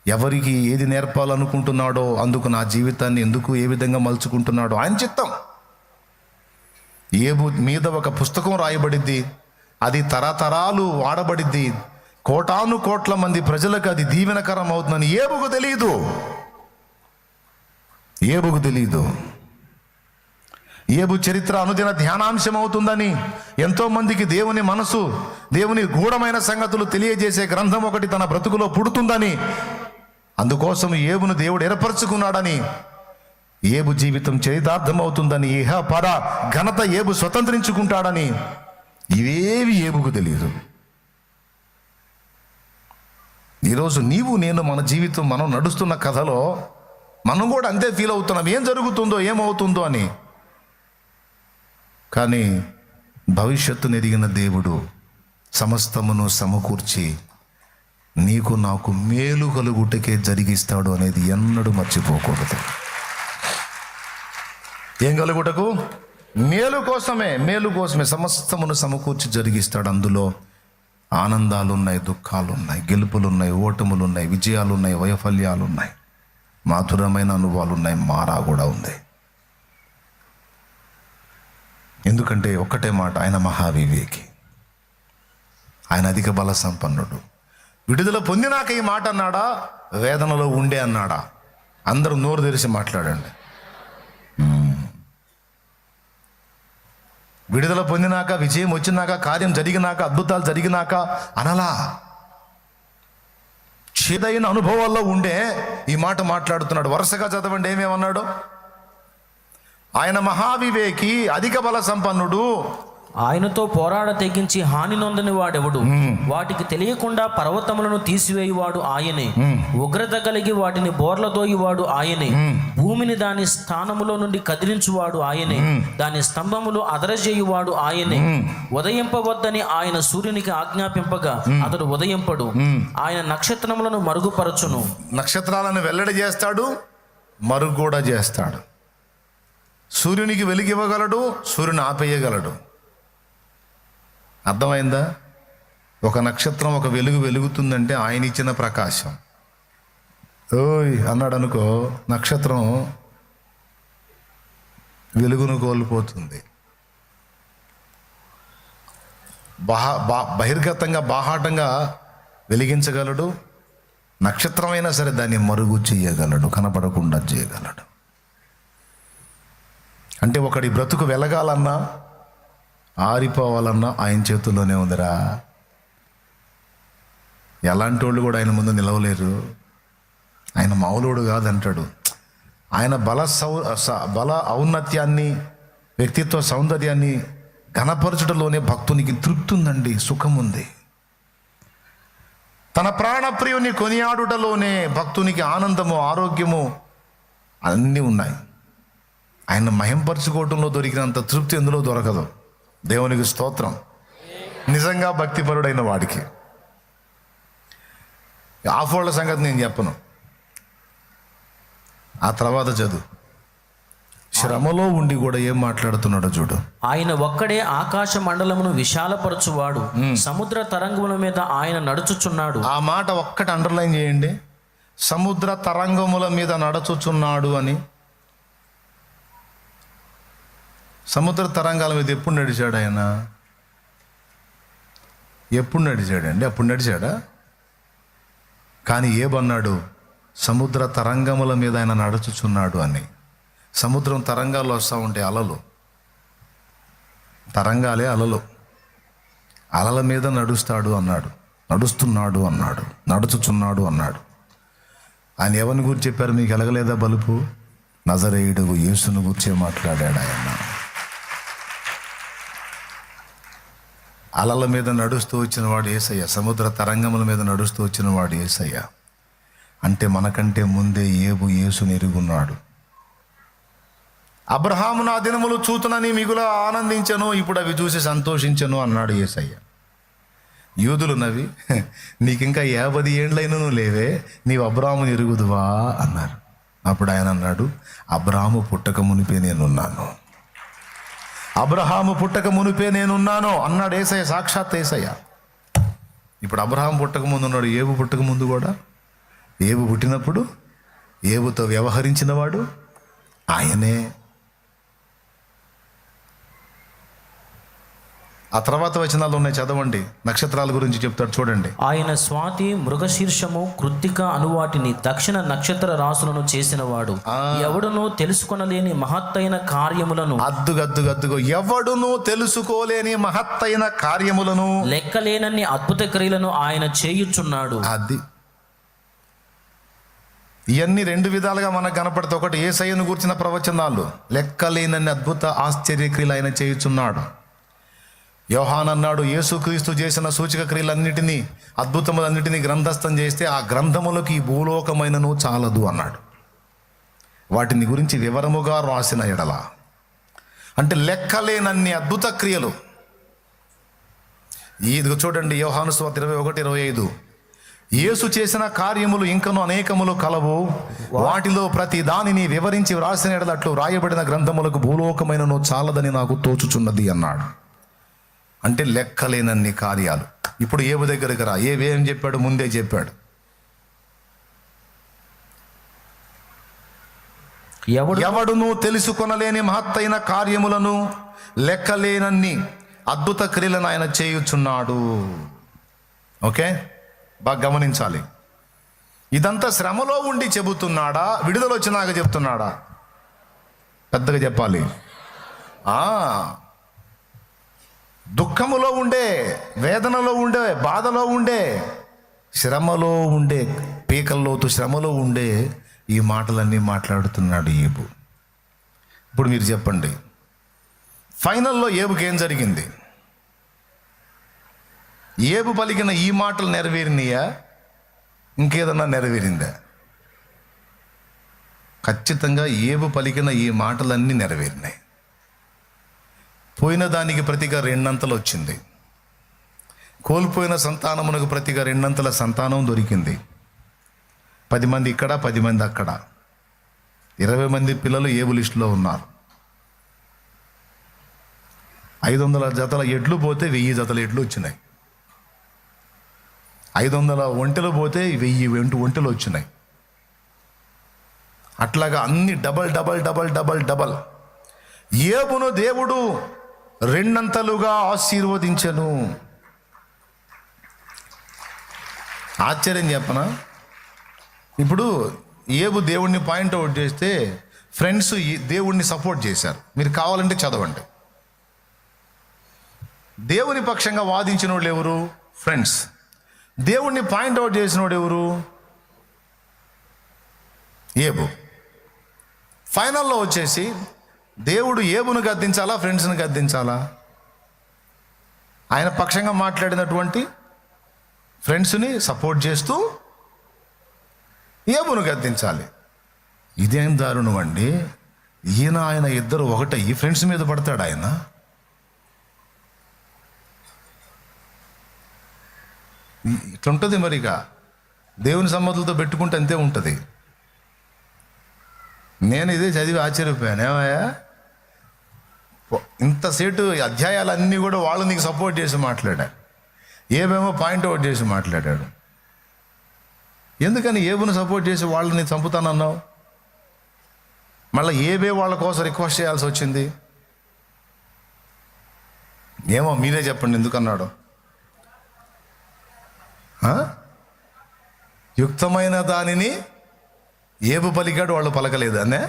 ఎవరికి ఏది నేర్పాలనుకుంటున్నాడో అందుకు నా జీవితాన్ని ఎందుకు ఏ విధంగా మలుచుకుంటున్నాడో ఆయన చిత్తం. ఏబు మీద ఒక పుస్తకం రాయబడిద్ది, అది తరతరాలు వాడబడిద్ది, కోటాను కోట్ల మంది ప్రజలకు అది దీవెనకరం అవుతుందని ఏబుకు తెలియదు. ఏబు చరిత్ర అనుదిన ధ్యానాంశం అవుతుందని, ఎంతో మందికి దేవుని మనసు, దేవుని గూఢమైన సంగతులు తెలియజేసే గ్రంథం ఒకటి తన బ్రతుకులో పుడుతుందని, అందుకోసం ఏబును దేవుడు ఏర్పరచుకున్నాడని, ఏబు జీవితం చరితార్థం అవుతుందని, ఇహ పర ఘనత ఏబు స్వతంత్రించుకుంటాడని, ఇవేవి ఏబుకు తెలియదు. ఈరోజు నీవు నేను మన జీవితం, మనం నడుస్తున్న కథలో మనం కూడా అంతే ఫీల్ అవుతున్నాం, ఏం జరుగుతుందో ఏమవుతుందో అని. కానీ భవిష్యత్తును ఎరిగిన దేవుడు సమస్తమును సమకూర్చి నీకు నాకు మేలు కలుగుటకే జరిగిస్తాడు అనేది ఎన్నడూ మర్చిపోకూడదు. ఏం కలుగుటకు? మేలు కోసమే సమస్తమును సమకూర్చి జరిగిస్తాడు. అందులో ఆనందాలున్నాయి, దుఃఖాలున్నాయి, గెలుపులున్నాయి, ఓటములున్నాయి, విజయాలున్నాయి, వైఫల్యాలున్నాయి, మాధురమైన అనుభవాలున్నాయి, మారా కూడా ఉంది. ఎందుకంటే ఒక్కటే మాట, ఆయన మహావివేకి, ఆయన అధిక బల సంపన్నుడు. విడుదల పొందినాక ఈ మాట అన్నాడా, వేదనలో ఉండే అన్నాడా? అందరూ నోరు తెరిచి మాట్లాడండి. విడుదల పొందినాక, విజయం వచ్చినాక, కార్యం జరిగినాక, అద్భుతాలు జరిగినాక అనలా. చేదైన అనుభవాల్లో ఉండే ఈ మాట మాట్లాడుతున్నాడు. వరుసగా చదవండి ఏమేమన్నాడు. ఆయన మహావివేకి, అధిక బల సంపన్నుడు, ఆయనతో పోరాడ తెగించి హాని నొందని వాడెవడు, వాటికి తెలియకుండా పర్వతములను తీసివేయువాడు ఆయనే, ఉగ్రత కలిగి వాటిని బోర్లదోయువాడు ఆయనే, భూమిని దాని స్థానములో నుండి కదిలించువాడు ఆయనే, దాని స్తంభములు అదరజేయువాడు ఆయనే, ఉదయింపవద్దని ఆయన సూర్యునికి ఆజ్ఞాపింపగా అతడు ఉదయింపడు, ఆయన నక్షత్రములను మరుగుపరచును. నక్షత్రాలను వెల్లడి చేస్తాడు, మరుగు కూడా చేస్తాడు. సూర్యునికి వెలుగివ్వగలడు, సూర్యుని ఆపేయగలడు. అర్థమైందా? ఒక నక్షత్రం ఒక వెలుగుతుందంటే ఆయన ఇచ్చిన ప్రకాశం. ఓయ్ అన్నాడు అనుకో, నక్షత్రం వెలుగును కోల్పోతుంది. బహిర్గతంగా బాహాటంగా వెలిగించగలడు. నక్షత్రమైనా సరే దాన్ని మరుగు చేయగలడు, కనపడకుండా చేయగలడు. అంటే ఒకడి బ్రతుకు వెలగాలన్నా, ఆరిపోవాలన్నా ఆయన చేతుల్లోనే ఉందిరా. ఎలాంటి వాళ్ళు కూడా ఆయన ముందు నిలవలేరు. ఆయన మామూలుడు కాదంటాడు. ఆయన బల ఔన్నత్యాన్ని, వ్యక్తిత్వ సౌందర్యాన్ని ఘనపరచుటలోనే భక్తునికి తృప్తి ఉందండి, సుఖం ఉంది. తన ప్రాణప్రియుని కొనియాడుటలోనే భక్తునికి ఆనందము, ఆరోగ్యము అన్నీ ఉన్నాయి. ఆయన మహింపరచుకోవటంలో దొరికినంత తృప్తి ఎందులో దొరకదు. దేవునికి స్తోత్రం. నిజంగా భక్తిపరుడైన వాడికి. ఆఫోళ్ళ సంగతి నేను చెప్పను, ఆ తర్వాత చదువు. శ్రమలో ఉండి కూడా ఏం మాట్లాడుతున్నాడో చూడు. ఆయన ఒక్కడే ఆకాశ మండలమును విశాలపరచువాడు, సముద్ర తరంగముల మీద ఆయన నడుచుచున్నాడు. ఆ మాట ఒక్కటి అండర్లైన్ చేయండి. సముద్ర తరంగముల మీద నడుచుచున్నాడు అని. సముద్ర తరంగాల మీద ఎప్పుడు నడిచాడు ఆయన? ఎప్పుడు నడిచాడండి? అప్పుడు నడిచాడా? కానీ ఏమన్నాడు? సముద్ర తరంగముల మీద ఆయన నడుచుచున్నాడు అని. సముద్రం తరంగాలు వస్తూ ఉంటే అలలు, తరంగాలే అలలు, అలల మీద నడుస్తాడు అన్నాడు, నడుస్తున్నాడు అన్నాడు, నడుచుచున్నాడు అన్నాడు. ఆయన ఎవరిని గురించి చెప్పారు? మీకు ఎలగలేదా బలుపు? నజరేయుడు యేసును గురించే మాట్లాడాడు ఆయన. అలల మీద నడుస్తూ వచ్చిన వాడు యేసయ్య, సముద్ర తరంగముల మీద నడుస్తూ వచ్చిన వాడు యేసయ్య. అంటే మనకంటే ముందే ఏబు యేసుని ఎరుగున్నాడు. అబ్రహాము నా దినములు చూతునని మిగుల ఆనందించను, ఇప్పుడు అవి చూసి సంతోషించను అన్నాడు యేసయ్య. యూదులు నవ్వి, నీకింకా 50 ఏండ్లైనను లేవే, నీవు అబ్రాహాముని ఎరుగుదువా అన్నారు. అప్పుడు ఆయన అన్నాడు, అబ్రహాము పుట్టక మునిపే నేనున్నాను, అబ్రహాము పుట్టక మునిపే నేనున్నాను అన్నాడు యేసయ్య, సాక్షాత్ యేసయ్య. ఇప్పుడు అబ్రహాం పుట్టక ముందు ఉన్నాడు, ఏబు పుట్టక ముందు కూడా. ఏబు పుట్టినప్పుడు ఏబుతో వ్యవహరించిన వాడు ఆయనే. ఆ తర్వాత వచనాలు ఉన్నాయి, చదవండి. నక్షత్రాల గురించి చెప్తాడు చూడండి. ఆయన స్వాతి, మృగశీర్షము, కృత్తిక అనువాటిని దక్షిణ నక్షత్ర రాసులను చేసినవాడు. ఎవడునూ తెలుసుకొనలేని మహత్తైన కార్యములను, అద్దుగద్దుగద్దుగో, ఎవడునూ తెలుసుకోలేని మహత్తైన కార్యములను, లెక్కలేనన్ని అద్భుత క్రియలను ఆయన చేయుచున్నాడు. అది ఇవన్నీ 2 విధాలుగా మనకు కనపడతాయి. ఒకటి యేసయ్యను గూర్చిన ప్రవచనాలు, లెక్కలేనన్ని అద్భుత ఆశ్చర్యక్రియలు ఆయన చేయుచున్నాడు. యోహాన్ అన్నాడు, యేసుక్రీస్తు చేసిన సూచక క్రియలన్నిటినీ, అద్భుతములన్నిటినీ గ్రంథస్థం చేస్తే ఆ గ్రంథములకు ఈ భూలోకమైనను చాలదు అన్నాడు. వాటిని గురించి వివరముగా రాసిన ఎడల, అంటే లెక్కలేనన్ని అద్భుత క్రియలు. ఇదిగో చూడండి, యోహాను సువార్త 21:25, యేసు చేసిన కార్యములు ఇంకను అనేకములు కలవు, వాటిలో ప్రతి దానిని వివరించి వ్రాసిన ఎడల అట్లు రాయబడిన గ్రంథములకు భూలోకమైనను చాలదని నాకు తోచుచున్నది అన్నాడు. అంటే లెక్కలేనన్ని కార్యాలు. ఇప్పుడు ఏబు దగ్గరికి రా, ఏం చెప్పాడు, ముందే చెప్పాడు. ఎవడును తెలుసుకొనలేని మహత్తైన కార్యములను, లెక్కలేనన్ని అద్భుత క్రియలను ఆయన చేయుచున్నాడు. ఓకే, బాగా గమనించాలి. ఇదంతా శ్రమలో ఉండి చెబుతున్నాడా, విడుదల వచ్చినాక చెప్తున్నాడా? పెద్దగా చెప్పాలి. దుఃఖములో ఉండే, వేదనలో ఉండే, బాధలో ఉండే, శ్రమలో ఉండే, పీకల్లోతు శ్రమలో ఉండే ఈ మాటలన్నీ మాట్లాడుతున్నాడు ఏబు. ఇప్పుడు మీరు చెప్పండి, ఫైనల్లో ఏబుకి ఏం జరిగింది? ఏబు పలికిన ఈ మాటలు నెరవేరినాయా, ఇంకేదన్నా నెరవేరిందా? ఖచ్చితంగా ఏబు పలికిన ఈ మాటలన్నీ నెరవేరినాయి. పోయిన దానికి ప్రతిగా 2 అంతలు వచ్చింది. కోల్పోయిన సంతానమునకు ప్రతిగా 2 అంతల సంతానం దొరికింది. 10 మంది ఇక్కడ, 10 మంది అక్కడ, 20 మంది పిల్లలు ఏబు లిస్టులో ఉన్నారు. 500 జతల ఎడ్లు పోతే 1000 జతల ఎడ్లు వచ్చినాయి. 500 ఒంటెలు పోతే 1000 ఒంటెలు వచ్చినాయి. అట్లాగా అన్ని double double double double double. ఏబును దేవుడు 2 అంతలుగా ఆశీర్వదించెను. ఆశ్చర్యం చెప్పనా? ఇప్పుడు ఏబు దేవుణ్ణి పాయింట్అవుట్ చేస్తే ఫ్రెండ్స్ దేవుణ్ణి సపోర్ట్ చేశారు. మీరు కావాలంటే చదవండి. దేవుని పక్షంగా వాదించిన వాళ్ళు ఎవరు? ఫ్రెండ్స్. దేవుణ్ణి పాయింట్అవుట్ చేసిన వాడు ఎవరు? ఏబు. ఫైనల్లో వచ్చేసి దేవుడు ఏబును గద్దించాలా, ఫ్రెండ్స్ని గద్దించాలా? ఆయన పక్షంగా మాట్లాడినటువంటి ఫ్రెండ్స్ని సపోర్ట్ చేస్తూ ఏబును గద్దించాలి. ఇదేం దారుణం అండి! ఆయన ఇద్దరు ఒకటయ్యి ఫ్రెండ్స్ మీద పడతాడు ఆయన. ఇట్లుంటుంది మరిగా. దేవుని సంబంధులతో పెట్టుకుంటే అంతే ఉంటుంది. నేను ఇదే చదివి ఆశ్చర్యపోయాను. ఏమయ్యా, ఇంతసేటు అధ్యాయాలన్నీ కూడా వాళ్ళు నీకు సపోర్ట్ చేసి మాట్లాడారు, ఏమేమో పాయింట్అవుట్ చేసి మాట్లాడాడు. ఎందుకని ఏబును సపోర్ట్ చేసి వాళ్ళని చంపుతానన్నావు? మళ్ళీ ఏబే వాళ్ళ కోసం రిక్వెస్ట్ చేయాల్సి వచ్చింది? ఏమో మీరే చెప్పండి ఎందుకన్నాడు? యుక్తమైన దానిని ఏబు పలికాడు, వాళ్ళు పలకలేదు అనే.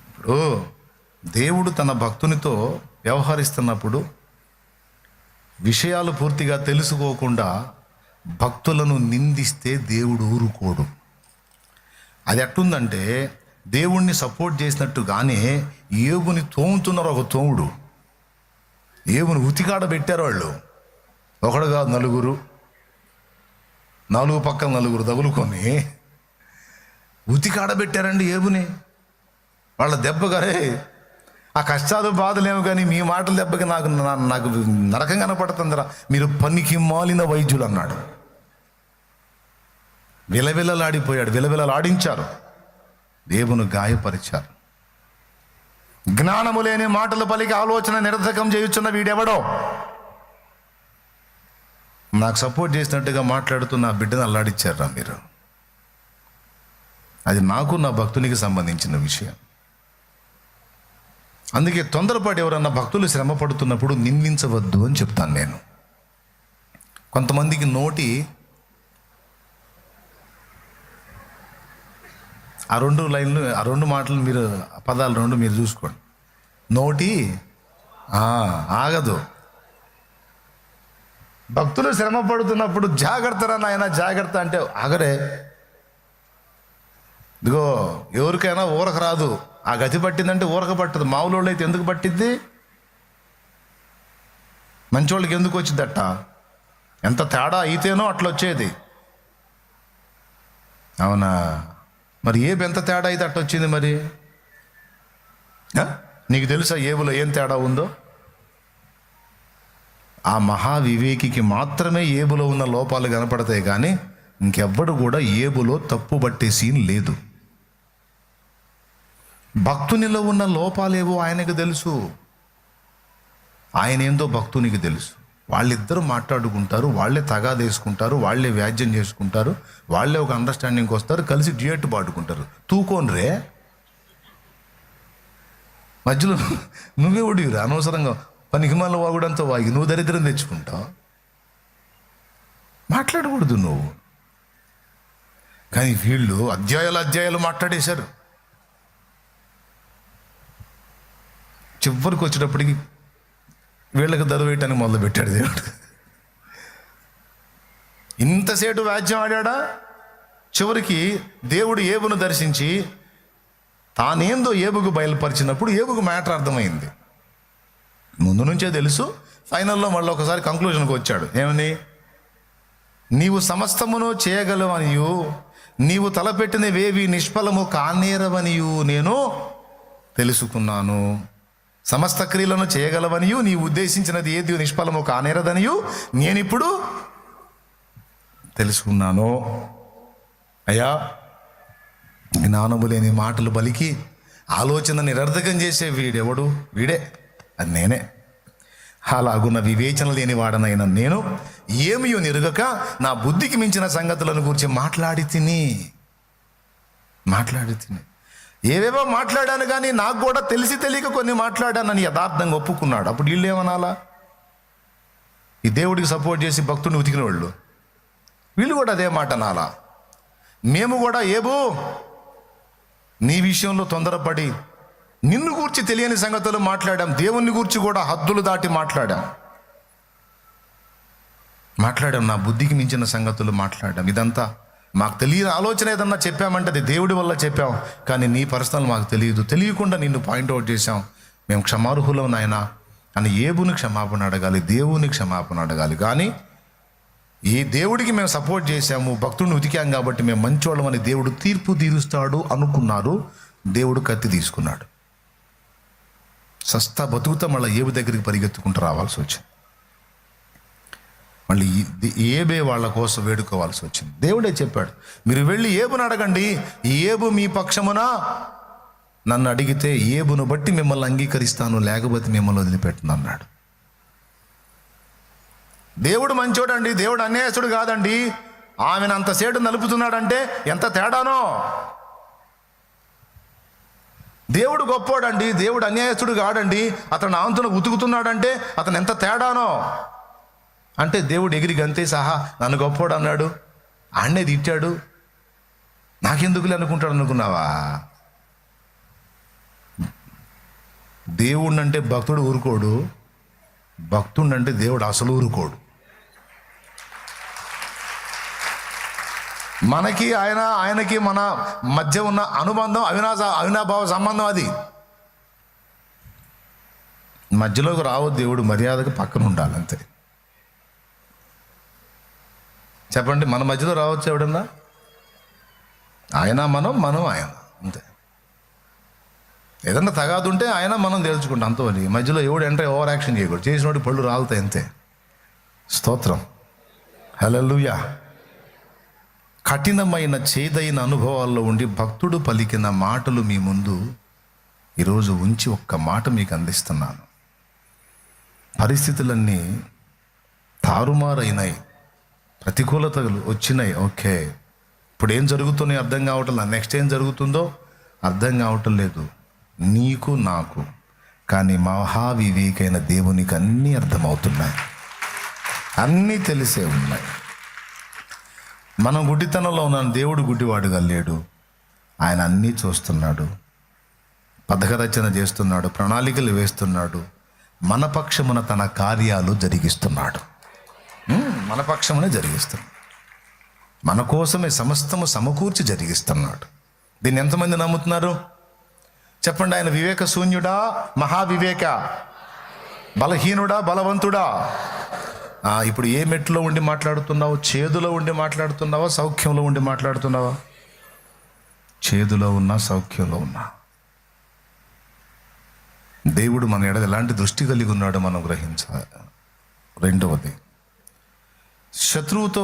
ఇప్పుడు దేవుడు తన భక్తునితో వ్యవహరిస్తున్నప్పుడు విషయాలు పూర్తిగా తెలుసుకోకుండా భక్తులను నిందిస్తే దేవుడు ఊరుకోడు. అది ఎట్టుందంటే, దేవుణ్ణి సపోర్ట్ చేసినట్టుగానే ఏబుని తోముతున్నారు. ఒక తోముడు ఏబుని ఉతికాడ పెట్టారు వాళ్ళు. ఒకడు కాదు, 4 పక్కన 4 తగులుకొని ఉతికాడ పెట్టారండి ఏబుని. వాళ్ళ దెబ్బగారే ఆ కష్టాలు బాధలేము కానీ మీ మాటల దెబ్బకి నాకు నరకం కనపడుతుందిరా, మీరు పనికి మాలిన వైద్యులు అన్నాడు. విలవిలలాడిపోయాడు, విలవిలలాడించారు, దేవుని గాయపరిచారు. జ్ఞానము లేని మాటలు పలికి ఆలోచన నిరర్ధకం చేయుచున్న వీడెవడో, నాకు సపోర్ట్ చేసినట్టుగా మాట్లాడుతూ నా బిడ్డను అల్లాడిచ్చారా మీరు. అది నాకు నా భక్తునికి సంబంధించిన విషయం. అందుకే తొందరపాటు ఎవరన్నా భక్తులు శ్రమ పడుతున్నప్పుడు నిందించవద్దు అని చెప్తాను నేను. కొంతమందికి నోటి ఆ రెండు మాటలు మీరు పదాలు రెండు మీరు చూసుకోండి. నోటి ఆగదు. భక్తులు శ్రమ పడుతున్నప్పుడు జాగ్రత్తరా నాయన జాగ్రత్త అంటే ఆగరే. ఇదిగో ఎవరికైనా ఊరక రాదు, ఆ గతి పట్టిందంటే ఊరక పట్టదు. మామూలు అయితే ఎందుకు పట్టిద్ది? మంచోళ్ళకి ఎందుకు వచ్చిందట? ఎంత తేడా అయితేనో అట్లా వచ్చేది. అవునా? మరి ఏబు ఎంత తేడా అయితే అట్లా వచ్చింది మరి? నీకు తెలుసా ఏబులో ఏం తేడా ఉందో? ఆ మహావివేకికి మాత్రమే ఏబులో ఉన్న లోపాలు కనపడతాయి, కానీ ఇంకెవ్వడు కూడా ఏబులో తప్పు పట్టే సీన్ లేదు. భక్తునిలో ఉన్న లోపాలేవో ఆయనకు తెలుసు, ఆయన ఏందో భక్తునికి తెలుసు. వాళ్ళిద్దరూ మాట్లాడుకుంటారు, వాళ్ళే తగాదేసుకుంటారు, వాళ్ళే వ్యాజ్యం చేసుకుంటారు, వాళ్ళే ఒక అండర్స్టాండింగ్కి వస్తారు, కలిసి డ్యూయట్ పాడుకుంటారు. తూకోనరే మధ్యలో నువ్వే ఒడిరా అనవసరంగా పనికిమాల వాగుడంతా వాగి నువ్వు దరిద్రం తెచ్చుకుంటావు. మాట్లాడకూడదు నువ్వు. కానీ వీళ్ళు అధ్యాయాలు మాట్లాడేశారు. చివరికి వచ్చేటప్పటికి వీళ్ళకి దరువేయటానికి మొదలుపెట్టాడు దేవుడు. ఇంతసేటు వ్యాజ్యం ఆడా. చివరికి దేవుడు ఏబును దర్శించి తానేందో ఏబుకు బయలుపరిచినప్పుడు ఏబుకు మ్యాటర్ అర్థమైంది. ముందు నుంచే తెలుసు, ఫైనల్లో మళ్ళీ ఒకసారి కంక్లూజన్కి వచ్చాడు. ఏమని? నీవు సమస్తమును చేయగలవనియు నీవు తలపెట్టినవేవి నిష్ఫలము కానేరవనియు నేను తెలుసుకున్నాను. సమస్త క్రియలను చేయగలవనియు నీవు ఉద్దేశించినది ఏది నిష్ఫలము కానేరదనియు నేనిప్పుడు తెలుసుకున్నాను. అయ్యా, జ్ఞానము లేని మాటలు బలికి ఆలోచన నిరర్ధకం చేసే వీడెవడు? వీడే, అది నేనే. అలాగున్న వివేచన లేని వాడనైనా నేను ఏమియో నిరుగక నా బుద్ధికి మించిన సంగతులను గురించి మాట్లాడి తిని ఏవేవో మాట్లాడాను, కానీ నాకు కూడా తెలిసి తెలియక కొన్ని మాట్లాడానని యథార్థంగా ఒప్పుకున్నాడు. అప్పుడు వీళ్ళు ఏమనాలా? ఈ దేవుడికి సపోర్ట్ చేసి భక్తుడిని ఉతికిన వాళ్ళు వీళ్ళు కూడా అదే మాట అనాలా? మేము కూడా ఏబో నీ విషయంలో తొందరపడి నిన్ను గూర్చి తెలియని సంగతులు మాట్లాడాం, దేవుణ్ణి గూర్చి కూడా హద్దులు దాటి మాట్లాడాం, నా బుద్ధికి మించిన సంగతులు మాట్లాడాం. ఇదంతా మాకు తెలియని ఆలోచన ఏదన్నా చెప్పామంటే అది దేవుడి వల్ల చెప్పాం, కానీ నీ పర్సనల్ మాకు తెలియకుండా నిన్ను పాయింట్అవుట్ చేశాం. మేము క్షమార్హులం నాయనా అని ఏబుని క్షమాపణ అడగాలి, దేవుని క్షమాపణ అడగాలి. కానీ ఈ దేవుడికి మేము సపోర్ట్ చేశాము, భక్తుడిని ఉతికాం కాబట్టి మేము మంచోళ్ళమని దేవుడు తీర్పు తీరుస్తాడు అనుకున్నారు. దేవుడు కత్తి తీసుకున్నాడు. సస్తా బతుకుతా మళ్ళీ ఏబు దగ్గరికి పరిగెత్తుకుంటూ రావాల్సి వచ్చింది. మళ్ళీ ఏబే వాళ్ళ కోసం వేడుకోవాల్సి వచ్చింది. దేవుడే చెప్పాడు, మీరు వెళ్ళి ఏబుని అడగండి, ఏబు మీ పక్షమున నన్ను అడిగితే ఏబును బట్టి మిమ్మల్ని అంగీకరిస్తాను, లేకపోతే మిమ్మల్ని వదిలిపెట్టను అన్నాడు. దేవుడు మంచోడండి, దేవుడు అన్యాయస్తుడు కాదండి. ఆమెను అంతసేటు నలుపుతున్నాడంటే ఎంత తేడానో. దేవుడు గొప్పోడండి, దేవుడు అన్యాయస్తుడు కాడండి, అతను ఆంతును ఉతుకుతున్నాడంటే అతను ఎంత తేడానో. అంటే దేవుడు ఎగిరి గంతే సహా నన్ను గొప్పోడు అన్నాడు, ఆడనే తిట్టాడు, నాకెందుకులే అనుకుంటాడు అనుకున్నావా? దేవుడు భక్తుడు ఊరుకోడు, భక్తుడంటే దేవుడు అసలు ఊరుకోడు. మనకి ఆయనకి మన మధ్య ఉన్న అనుబంధం అవినాభావ సంబంధం. అది మధ్యలోకి రావద్దు. దేవుడు మర్యాదకు పక్కన ఉండాలి అంతే. చెప్పండి, మన మధ్యలో రావచ్చు ఎవడన్నా? ఆయన మనం ఆయన అంతే. ఏదన్నా తగాదుంటే ఆయన మనం తెలుసుకుంటాం అంతో. మధ్యలో ఎవడు ఎంటర్ ఓవర్ యాక్షన్ చేయకూడదు. చేసినోడి పళ్ళు రాలుతాయి అంతే. స్తోత్రం, హల్లెలూయా. కఠినమైన చేదైన అనుభవాల్లో ఉండి భక్తుడు పలికిన మాటలు మీ ముందు ఈరోజు ఉంచి ఒక్క మాట మీకు అందిస్తున్నాను. పరిస్థితులన్నీ తారుమారైనాయి, ప్రతికూలతలు వచ్చినాయి. ఓకే, ఇప్పుడు ఏం జరుగుతున్నాయో అర్థం కావటం లేదు, నెక్స్ట్ ఏం జరుగుతుందో అర్థం కావటం లేదు నీకు నాకు. కానీ మహావివేకైన దేవునికి అన్నీ అర్థమవుతున్నాయి, అన్నీ తెలిసే ఉన్నాయి. మనం గుడ్డితనంలో ఉన్నాం, దేవుడు గుడ్డివాడుగా లేడు. ఆయన అన్నీ చూస్తున్నాడు, పథకరచన చేస్తున్నాడు, ప్రణాళికలు వేస్తున్నాడు. మన పక్షమున తన కార్యాలు జరిగిస్తున్నాడు. మన పక్షమునే జరిగిస్తున్నాడు, మన కోసమే సమస్తము సమకూర్చి జరిగిస్తున్నాడు. దీన్ని ఎంతమంది నమ్ముతున్నారు చెప్పండి? ఆయన వివేక శూన్యుడా, మహావివేక, బలహీనుడా, బలవంతుడా? ఇప్పుడు ఏ మెట్లో ఉండి మాట్లాడుతున్నావు? చేదులో ఉండి మాట్లాడుతున్నావా, సౌఖ్యంలో ఉండి మాట్లాడుతున్నావా? చేదులో ఉన్నా, సౌఖ్యంలో ఉన్నా దేవుడు మన ఎడల ఎలాంటి దృష్టి కలిగి ఉన్నాడో మనం గ్రహించాలి. రెండవది, శత్రువుతో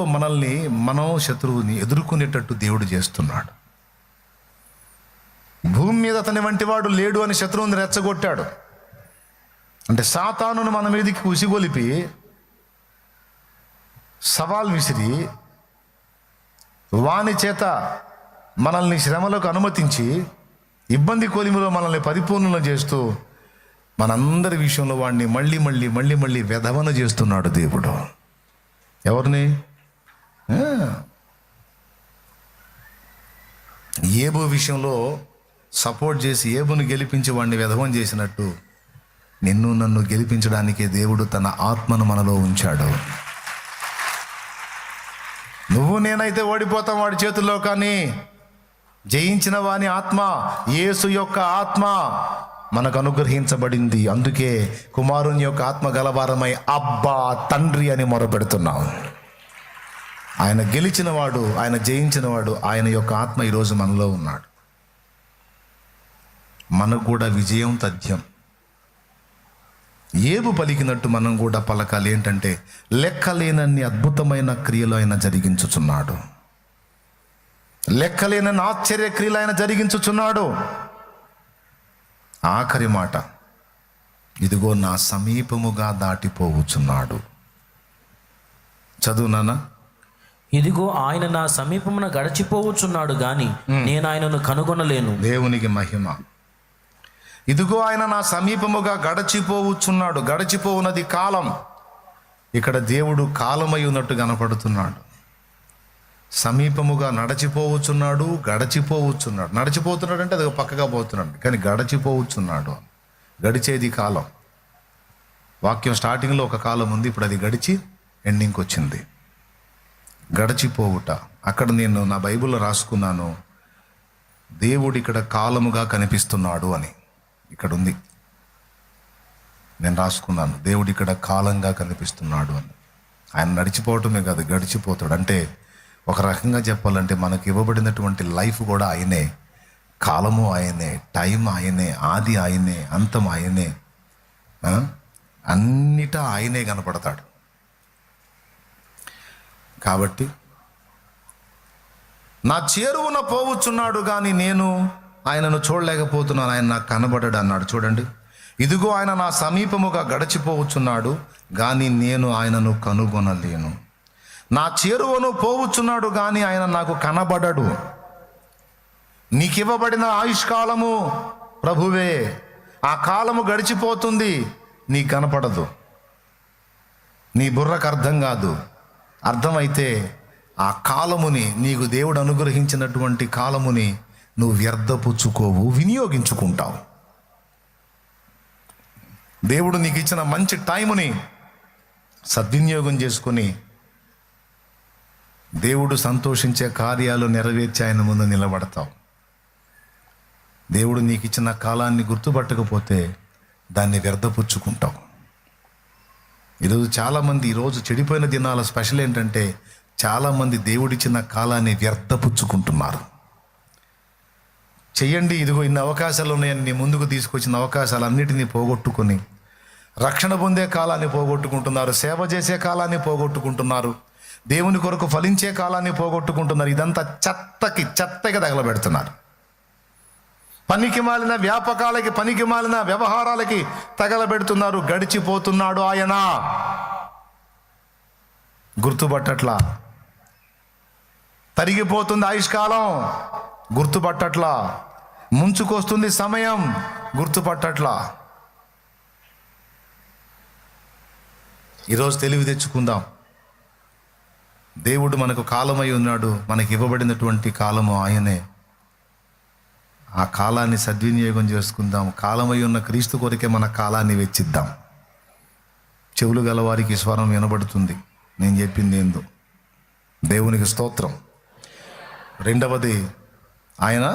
మనం శత్రువుని ఎదుర్కొనేటట్టు దేవుడు చేస్తున్నాడు. భూమి మీద అతని వంటి వాడు లేడు అని శత్రువుని రెచ్చగొట్టాడు. అంటే సాతానును మన మీదకి ఉసిగొలిపి సవాల్ విసిరి వాని చేత మనల్ని శ్రమలకు అనుమతించి ఇబ్బంది కొలిమిలో మనల్ని పరిపూర్ణం చేస్తూ మనందరి విషయంలో వాడిని మళ్ళీ వెధవన చేస్తున్నాడు దేవుడు. ఎవరిని? ఏబు విషయంలో సపోర్ట్ చేసి ఏబుని గెలిపించి వాడిని వెధవం చేసినట్టు నిన్ను నన్ను గెలిపించడానికే దేవుడు తన ఆత్మను మనలో ఉంచాడు. నువ్వు నేనైతే ఓడిపోతాం వాడి చేతుల్లో, కానీ జయించిన వాని ఆత్మ, యేసు యొక్క ఆత్మ మనకు అనుగ్రహించబడింది. అందుకే కుమారుని యొక్క ఆత్మ గలవారమై అబ్బా తండ్రి అని మొరపెడుతున్నాం. ఆయన గెలిచినవాడు, ఆయన జయించినవాడు, ఆయన యొక్క ఆత్మ ఈరోజు మనలో ఉన్నాడు. మనకు కూడా విజయం తథ్యం. ఏబు పలికినట్టు మనం కూడా పలకాలి. ఏంటంటే, లెక్కలేనన్ని అద్భుతమైన క్రియలు ఆయన జరిగించుచున్నాడు, లెక్కలేనన్ని ఆశ్చర్య క్రియలు ఆయన జరిగించుచున్నాడు. ఆఖరి మాట, ఇదిగో నా సమీపముగా దాటిపోవచ్చున్నాడు. చదువు నాన్న. ఇదిగో ఆయన నా సమీపమున గడిచిపోవచ్చున్నాడు గాని నేను ఆయనను కనుగొనలేను. దేవునికి మహిమ. ఇదిగో ఆయన నా సమీపముగా గడిచిపోవచ్చున్నాడు. గడిచిపోవున్నది కాలం. ఇక్కడ దేవుడు కాలమై ఉన్నట్టు కనపడుతున్నాడు. సమీపముగా నడిచిపోవచ్చున్నాడు, గడిచిపోవచ్చున్నాడు. నడిచిపోతున్నాడు అంటే అది పక్కగా పోతున్నాడు, కానీ గడిచిపోవచ్చున్నాడు. గడిచేది కాలం. వాక్యం స్టార్టింగ్లో ఒక కాలం ఉంది, ఇప్పుడు అది గడిచి ఎండింగ్కి వచ్చింది. గడిచిపోవుట. అక్కడ నేను నా బైబిల్లో రాసుకున్నాను, దేవుడు ఇక్కడ కాలముగా కనిపిస్తున్నాడు అని. ఇక్కడ ఉంది, నేను రాసుకున్నాను, దేవుడు ఇక్కడ కాలంగా కనిపిస్తున్నాడు అని. ఆయన నడిచిపోవటమే కాదు, గడిచిపోతాడు. అంటే ఒక రకంగా చెప్పాలంటే మనకు ఇవ్వబడినటువంటి లైఫ్ కూడా ఆయనే, కాలము ఆయనే, టైం ఆయనే, ఆది ఆయనే, అంతం ఆయనే, అన్నిటా ఆయనే కనపడతాడు. కాబట్టి నా చేరువున పోవచ్చున్నాడు కానీ నేను ఆయనను చూడలేకపోతున్నాను, ఆయన నాకు కనబడడు అన్నాడు. చూడండి, ఇదిగో ఆయన నా సమీపముగా గడిచిపోవచ్చున్నాడు కానీ నేను ఆయనను కనుగొనలేను. నా చేరువను పోవచ్చున్నాడు కానీ ఆయన నాకు కనబడడు. నీకు ఇవ్వబడిన ఆయుష్కాలము ప్రభువే, ఆ కాలము గడిచిపోతుంది, నీకు కనపడదు, నీ బుర్రకు అర్థం కాదు. అర్థమైతే ఆ కాలముని, నీకు దేవుడు అనుగ్రహించినటువంటి కాలముని నువ్వు వ్యర్థపుచ్చుకోవు, వినియోగించుకుంటావు. దేవుడు నీకు ఇచ్చిన మంచి టైముని సద్వినియోగం చేసుకుని దేవుడు సంతోషించే కార్యాలు నెరవేర్చి ఆయన ముందు నిలబడతావు. దేవుడు నీకు ఇచ్చిన కాలాన్ని గుర్తుపట్టకపోతే దాన్ని వ్యర్థపుచ్చుకుంటావు. ఈరోజు చాలామంది, ఈరోజు చెడిపోయిన దినాల స్పెషల్ ఏంటంటే, చాలామంది దేవుడిచ్చిన కాలాన్ని వ్యర్థపుచ్చుకుంటున్నారు. చెయ్యండి, ఇదిగో ఇన్ని అవకాశాలు ఉన్నాయని నీ ముందుకు తీసుకొచ్చిన అవకాశాలన్నిటినీ పోగొట్టుకొని రక్షణ పొందే కాలాన్ని పోగొట్టుకుంటున్నారు, సేవ చేసే కాలాన్ని పోగొట్టుకుంటున్నారు, దేవుని కొరకు ఫలించే కాలాన్ని పోగొట్టుకుంటున్నారు. ఇదంతా చెత్తగా తగలబెడుతున్నారు. పనికి మాలిన వ్యాపకాలకి, పనికి మాలిన వ్యవహారాలకి తగలబెడుతున్నారు. గడిచిపోతున్నాడు ఆయన, గుర్తుపట్టట్లా. తరిగిపోతుంది ఆయుష్కాలం, గుర్తుపట్టట్లా. ముంచుకొస్తుంది సమయం, గుర్తుపట్టట్లా. ఈరోజు తెలివి తెచ్చుకుందాం. దేవుడు మనకు కాలమై ఉన్నాడు, మనకి ఇవ్వబడినటువంటి కాలము ఆయనే. ఆ కాలాన్ని సద్వినియోగం చేసుకుందాం. కాలమై ఉన్న క్రీస్తు కొరకే మన కాలాన్ని వెచ్చిద్దాం. చెవులు గలవారికి స్వరం వినబడుతుంది, నేను చెప్పింది ఏందో. దేవునికి స్తోత్రం. రెండవది, ఆయన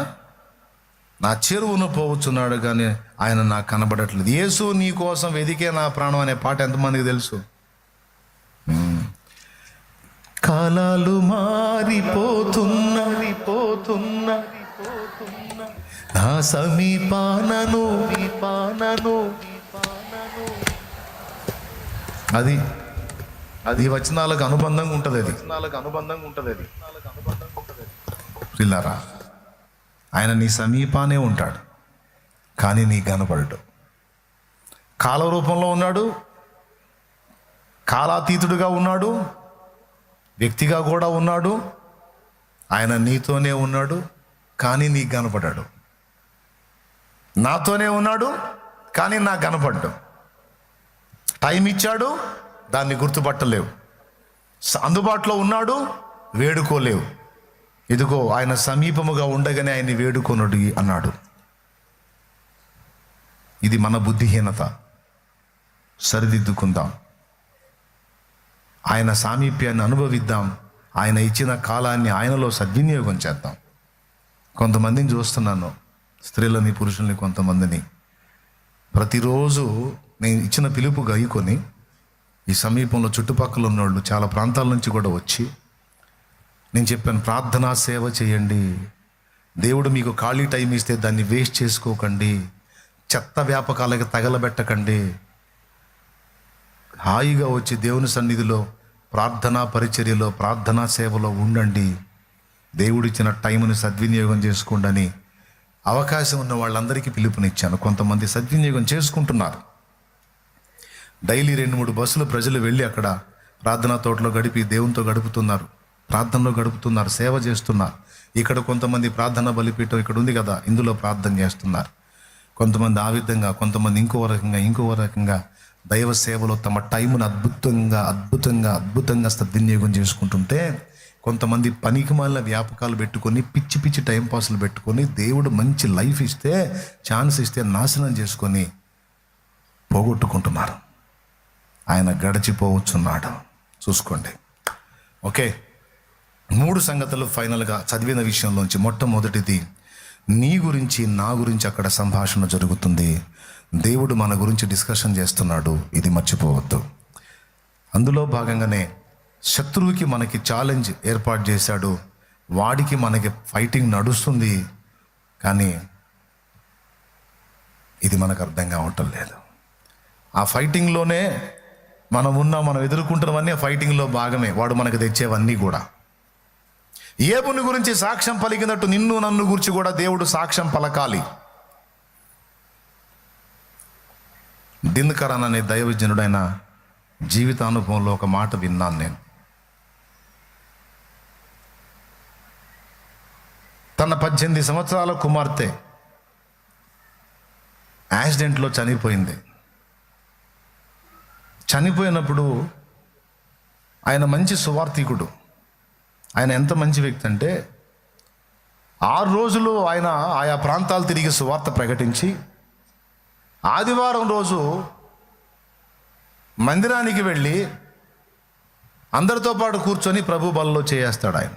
నా చెరువును పోవచ్చున్నాడు కానీ ఆయన నాకు కనబడట్లేదు. యేసు నీ కోసం వెదికే నా ప్రాణం అనే పాట ఎంతమందికి తెలుసు? కాలాలు మారిపోతున్నవి నా సమీపానను అది అది వచనాలకు అనుబంధంగా ఉంటుంది. పిల్లరా, ఆయన నీ సమీపానే ఉంటాడు కానీ నీ కనపడడు. కాల రూపంలో ఉన్నాడు, కాలాతీతుడుగా ఉన్నాడు, వ్యక్తిగా కూడా ఉన్నాడు. ఆయన నీతోనే ఉన్నాడు కానీ నీకు కనపడ్డాడు. నాతోనే ఉన్నాడు కానీ నాకు కనపడ్డాడు. టైం ఇచ్చాడు, దాన్ని గుర్తుపట్టలేవు. అందుబాటులో ఉన్నాడు, వేడుకోలేవు. ఇదిగో ఆయన సమీపముగా ఉండగానే ఆయన్ని వేడుకొనుడి అన్నాడు. ఇది మన బుద్ధిహీనత, సరిదిద్దుకుందాం. ఆయన సామీప్యాన్ని అనుభవిద్దాం. ఆయన ఇచ్చిన కాలాన్ని ఆయనలో సద్వినియోగం చేద్దాం. కొంతమందిని చూస్తున్నాను, స్త్రీలని పురుషుల్ని, కొంతమందిని ప్రతిరోజు నేను ఇచ్చిన పిలుపు గైకొని ఈ సమీపంలో చుట్టుపక్కల ఉన్నోళ్ళు చాలా ప్రాంతాల నుంచి కూడా వచ్చి నేను చెప్పాను, ప్రార్థనా సేవ చేయండి. దేవుడు మీకు ఖాళీ టైం ఇస్తే దాన్ని వేస్ట్ చేసుకోకండి, చెత్త వ్యాపకాలకి తగలబెట్టకండి. హాయిగా వచ్చి దేవుని సన్నిధిలో ప్రార్థనా పరిచర్యలో, ప్రార్థనా సేవలో ఉండండి. దేవుడిచ్చిన టైంని సద్వినియోగం చేసుకోండి అని అవకాశం ఉన్న వాళ్ళందరికీ పిలుపునిచ్చాను. కొంతమంది సద్వినియోగం చేసుకుంటున్నారు. డైలీ 2-3 బస్సులు ప్రజలు వెళ్ళి అక్కడ ప్రార్థనా తోటలో గడిపి దేవునితో గడుపుతున్నారు, ప్రార్థనలో గడుపుతున్నారు, సేవ చేస్తున్నారు. ఇక్కడ కొంతమంది ప్రార్థన బలిపీఠం ఇక్కడ ఉంది కదా, ఇందులో ప్రార్థన చేస్తున్నారు. కొంతమంది ఆ విధంగా, కొంతమంది ఇంకో రకంగా దైవ సేవలో తమ టైంను అద్భుతంగా సద్వినియోగం చేసుకుంటుంటే, కొంతమంది పనికిమాలిన వ్యాపకాలు పెట్టుకొని, పిచ్చి టైంపాసులు పెట్టుకొని, దేవుడు మంచి లైఫ్ ఇస్తే, ఛాన్స్ ఇస్తే నాశనం చేసుకొని పోగొట్టుకుంటున్నారు. ఆయన గడిచిపోవచ్చున్నాడు, చూసుకోండి. ఓకే, 3 సంగతులు ఫైనల్గా చదివిన విషయంలోంచి. మొట్టమొదటిది, నీ గురించి నా గురించి అక్కడ సంభాషణ జరుగుతుంది. దేవుడు మన గురించి డిస్కషన్ చేస్తున్నాడు, ఇది మర్చిపోవద్దు. అందులో భాగంగానే శత్రువుకి మనకి ఛాలెంజ్ ఏర్పాటు చేశాడు. వాడికి మనకి ఫైటింగ్ నడుస్తుంది, కానీ ఇది మనకు అర్థం కావటం లేదు. ఆ ఫైటింగ్లోనే మనం ఎదుర్కొంటున్నవన్నీ ఆ ఫైటింగ్లో భాగమే. వాడు మనకు తెచ్చేవన్నీ కూడా. ఏబుని గురించి సాక్ష్యం పలికినట్టు నిన్ను నన్ను గురించి కూడా దేవుడు సాక్ష్యం పలకాలి. దినకరన్ అనే దైవజనుడైన జీవితానుభవంలో ఒక మాట విన్నాను నేను. తన 18 సంవత్సరాల కుమార్తె యాక్సిడెంట్లో చనిపోయింది. చనిపోయినప్పుడు ఆయన మంచి సువార్థికుడు. ఆయన ఎంత మంచి వ్యక్తి అంటే 6 రోజులు ఆయన ఆయా ప్రాంతాలు తిరిగి సువార్త ప్రకటించి, ఆదివారం రోజు మందిరానికి వెళ్ళి అందరితో పాటు కూర్చొని ప్రభు బలలో చేయేస్తాడు. ఆయన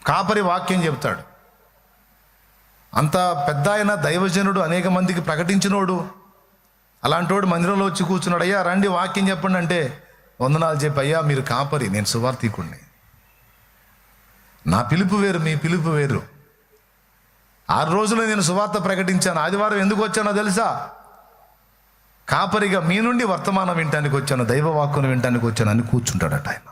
కాపరి వాక్యం చెప్తాడు. అంత పెద్ద ఆయన దైవజనుడు, అనేక మందికి ప్రకటించినోడు. అలాంటోడు మందిరంలో వచ్చి కూర్చున్నాడు. అయ్యా రండి వాక్యం చెప్పండి అంటే, వందనాలు చెప్పి, అయ్యా మీరు కాపరి, నేను సువార్థికుడిని, నా పిలుపు వేరు, మీ పిలుపు వేరు. 6 రోజులు నేను సువార్త ప్రకటించాను. ఆదివారం ఎందుకు వచ్చానో తెలుసా? కాపరిగా మీ నుండి వర్తమానం వినటానికి వచ్చాను, దైవ వాక్కును వినటానికి వచ్చాను అని కూర్చుంటాడట ఆయన.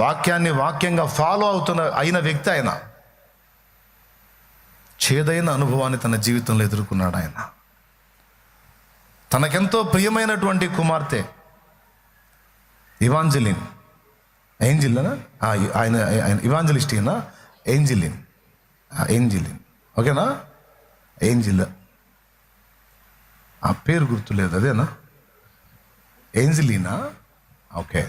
వాక్యాన్ని వాక్యంగా ఫాలో అయిన వ్యక్తి ఆయన. చేదైన అనుభవాన్ని తన జీవితంలో ఎదుర్కొన్నాడు ఆయన. తనకెంతో ప్రియమైనటువంటి కుమార్తె ఇవాంజలిన్, ఏంజిల్ ఆయన ఇవాంజలిస్ట్ అయినా ఏంజిలిన్ ఓకేనా, ఏంజిల్, ఆ పేరు గుర్తులేదు, అదేనా ఏంజిలీనా? ఓకే.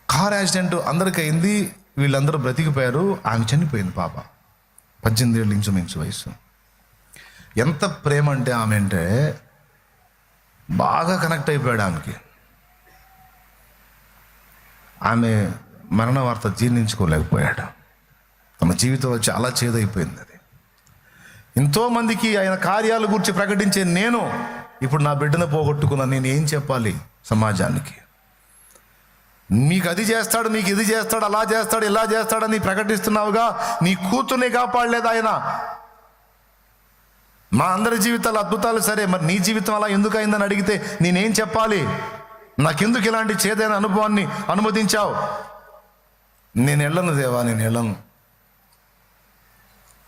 కార్ యాక్సిడెంట్ అందరికి అయింది, వీళ్ళందరూ బ్రతికిపోయారు, ఆమె చనిపోయింది. పాప 18 ఏళ్ళు ఇంచుమించు వయసు. ఎంత ప్రేమ అంటే ఆమె అంటే బాగా కనెక్ట్ అయిపోయాడు ఆమెకి. ఆమె మరణ వార్త జీర్ణించుకోలేకపోయాడు. తన జీవితంలో చాలా చేదైపోయింది అది. ఎంతోమందికి ఆయన కార్యాల గురించి ప్రకటించే నేను ఇప్పుడు నా బిడ్డను పోగొట్టుకున్నాను, నేను ఏం చెప్పాలి సమాజానికి? మీకు అది చేస్తాడు, మీకు ఇది చేస్తాడు, అలా చేస్తాడు, ఇలా చేస్తాడని ప్రకటిస్తున్నావుగా, నీ కూతుర్ని కాపాడలేదు ఆయన. మా అందరి జీవితాలు అద్భుతాలు సరే, మరి నీ జీవితం అలా ఎందుకు అయిందని అడిగితే నేనేం చెప్పాలి? నాకెందుకు ఇలాంటి చేదైన అనుభవాన్ని అనుమతించావు? నేను వెళ్ళను దేవా, నేను వెళ్ళను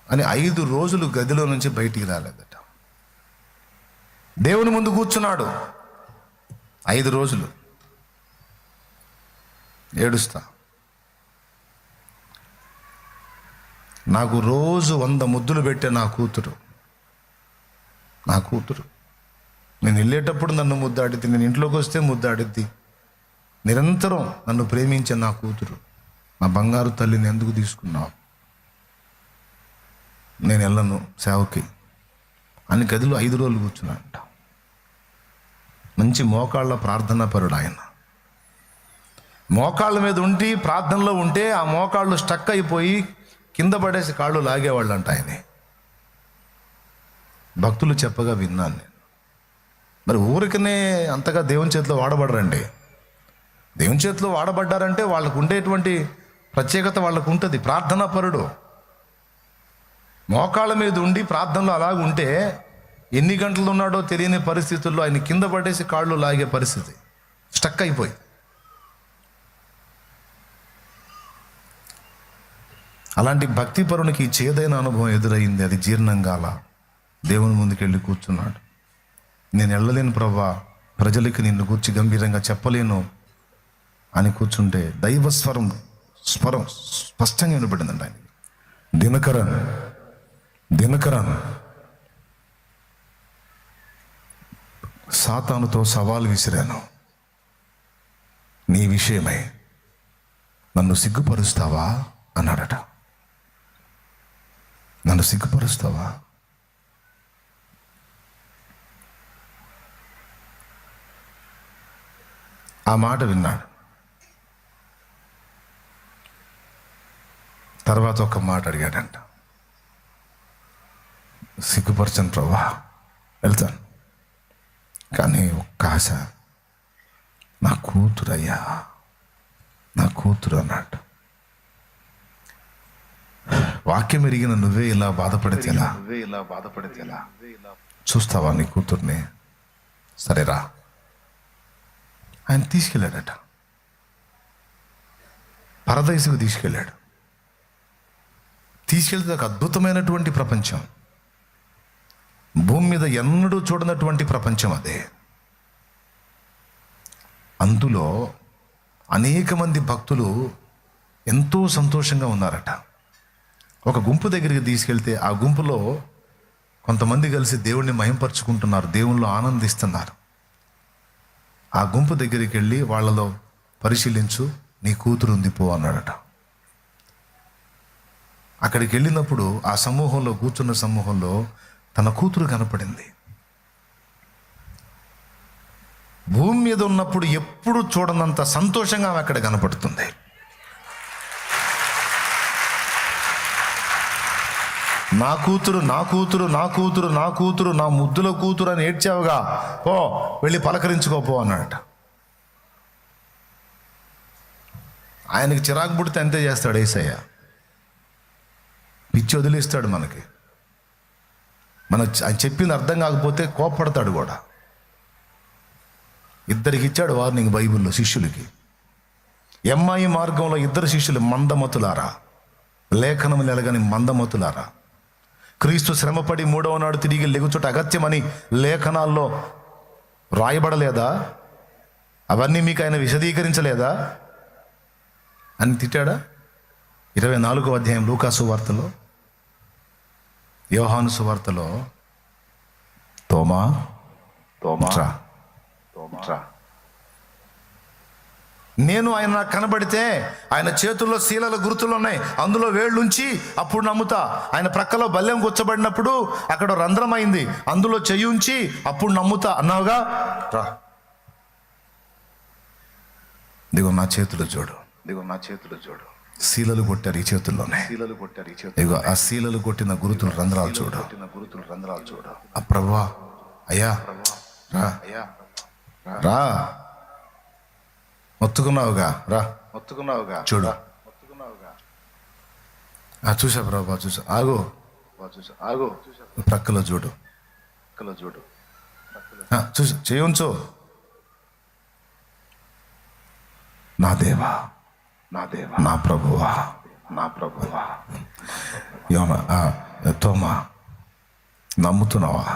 అని 5 రోజులు గదిలో నుంచి బయటికి రాలేదట. దేవుని ముందు కూర్చున్నాడు 5 రోజులు ఏడుస్తా. నాకు రోజు 100 ముద్దులు పెట్టే నా కూతురు నేను వెళ్ళేటప్పుడు నన్ను ముద్దాడిద్ది, నేను ఇంట్లోకి వస్తే ముద్దాడిద్ది. నిరంతరం నన్ను ప్రేమించే నా కూతురు, నా బంగారు తల్లిని ఎందుకు తీసుకున్నావు? నేను వెళ్ళను సేవకి అని గదిలో 5 రోజులు కూర్చున్నాడంట. మంచి మోకాళ్ళ ప్రార్థనా పరుడు ఆయన. మోకాళ్ళ మీద ఉండి ప్రార్థనలో ఉంటే ఆ మోకాళ్ళు స్టక్ అయిపోయి కింద పడేసి కాళ్ళు లాగేవాళ్ళు అంట ఆయనే. భక్తులు చెప్పగా విన్నాను నేను. మరి ఊరికనే అంతగా దేవుని చేతిలో వాడబడరండి. దేవుని చేతిలో వాడబడ్డారంటే వాళ్ళకు ఉండేటువంటి ప్రత్యేకత వాళ్ళకు ఉంటుంది. ప్రార్థనా పరుడు మోకాళ్ళ మీద ఉండి ప్రార్థనలో అలాగ ఉంటే ఎన్ని గంటలు ఉన్నాడో తెలియని పరిస్థితుల్లో ఆయన కింద పడేసి కాళ్ళు లాగే పరిస్థితి, స్టక్ అయిపోయి. అలాంటి భక్తిపరునికి చేదైన అనుభవం ఎదురైంది, అది జీర్ణం కాల. దేవుని ముందుకెళ్ళి కూర్చున్నాడు. నేను వెళ్ళలేను ప్రభా, ప్రజలకి నిన్ను కూర్చి గంభీరంగా చెప్పలేను అని కూర్చుంటే దైవ స్వరం స్పష్టంగా వినపడిందండి ఆయన. దినకరన్ సాతానుతో సవాల్ విసిరాను, నీ విషయమై నన్ను సిగ్గుపరుస్తావా అన్నాడట. నన్ను సిగ్గుపరుస్తావా? ఆ మాట విన్నాడు. తర్వాత ఒక మాట అడిగాడంట, సిగ్గుపరచను ప్రభా, వెళ్తాను, కానీ ఒక్క ఆశ, నా కూతురు అయ్యా, నా కూతురు అన్నాడు. వాక్యం ఎరిగిన నువ్వే ఇలా బాధపడితేలా? చూస్తావా నీ కూతుర్ని? సరేరా. ఆయన తీసుకెళ్ళాడట, పరదేశకు తీసుకెళ్ళాడు. తీసుకెళ్తే ఒక అద్భుతమైనటువంటి ప్రపంచం, భూమి మీద ఎన్నడూ చూడనటువంటి ప్రపంచం అదే. అందులో అనేక మంది భక్తులు ఎంతో సంతోషంగా ఉన్నారట. ఒక గుంపు దగ్గరికి తీసుకెళ్తే ఆ గుంపులో కొంతమంది కలిసి దేవుణ్ణి మహింపరుచుకుంటున్నారు, దేవుళ్ళు ఆనందిస్తున్నారు. ఆ గుంపు దగ్గరికి వెళ్ళి వాళ్ళలో పరిశీలించు, నీ కూతురు ఉంది పో అన్నాడట. అక్కడికి వెళ్ళినప్పుడు ఆ సమూహంలో, కూర్చున్న సమూహంలో తన కూతురు కనపడింది. భూమి మీద ఉన్నప్పుడు ఎప్పుడు చూడనంత సంతోషంగా ఆమె అక్కడ కనపడుతుంది. నా కూతురు, నా కూతురు, నా కూతురు, నా కూతురు, నా ముద్దుల కూతురు అని ఏడ్చావుగా, పో వెళ్ళి పలకరించుకోపో అన్నాడట. ఆయనకి చిరాకు పుడితే అంతే చేస్తాడు యేసయ్య. పిచ్చి వదిలిస్తాడు మనకి. ఆయన చెప్పింది అర్థం కాకపోతే కోప్పడతాడు కూడా. ఇద్దరికి ఇచ్చాడు వార్నింగ్ బైబిల్లో శిష్యులకి. ఎమ్మాయి మార్గంలో ఇద్దరు శిష్యులు మందమతులారా, లేఖనము నెలగని మందమతులారా, క్రీస్తు శ్రమపడి 3వ నాడు తిరిగి లెగుచుట అగత్యమని లేఖనాల్లో రాయబడలేదా? అవన్నీ మీకు ఆయన విశదీకరించలేదా అని తిట్టాడా? 24వ అధ్యాయం లూకా సువార్తలో, యోహాను సువార్తలో, తోమా నేను ఆయన నాకు కనబడితే ఆయన చేతుల్లో శీలల గుర్తులు ఉన్నాయి, అందులో వేళ్ళుంచి అప్పుడు నమ్ముతా. ఆయన ప్రక్కలో బల్లెం కూర్చబడినప్పుడు అక్కడ రంధ్రం అయింది, అందులో చెయ్యి ఉంచి అప్పుడు నమ్ముతా అన్నావుగా. రా, దిగో నా చేతులు చూడు, శీలలు కొట్టారు ఈ చేతుల్లోనే. ఇగో ఆ శీలలు కొట్టిన గురుతులు రంధ్రాలు చూడు. ఆ ప్రభువా, అయ్యా రా రా, మొత్తుకున్నావుగా, రా చూడు. చూసా ప్రభా, చూసా. ఆగు, ప్రక్కలో చూడు. చూసా, చేయించు. నా దేవా, నా ప్రభువా, తోమా, నమ్ముతున్నావా?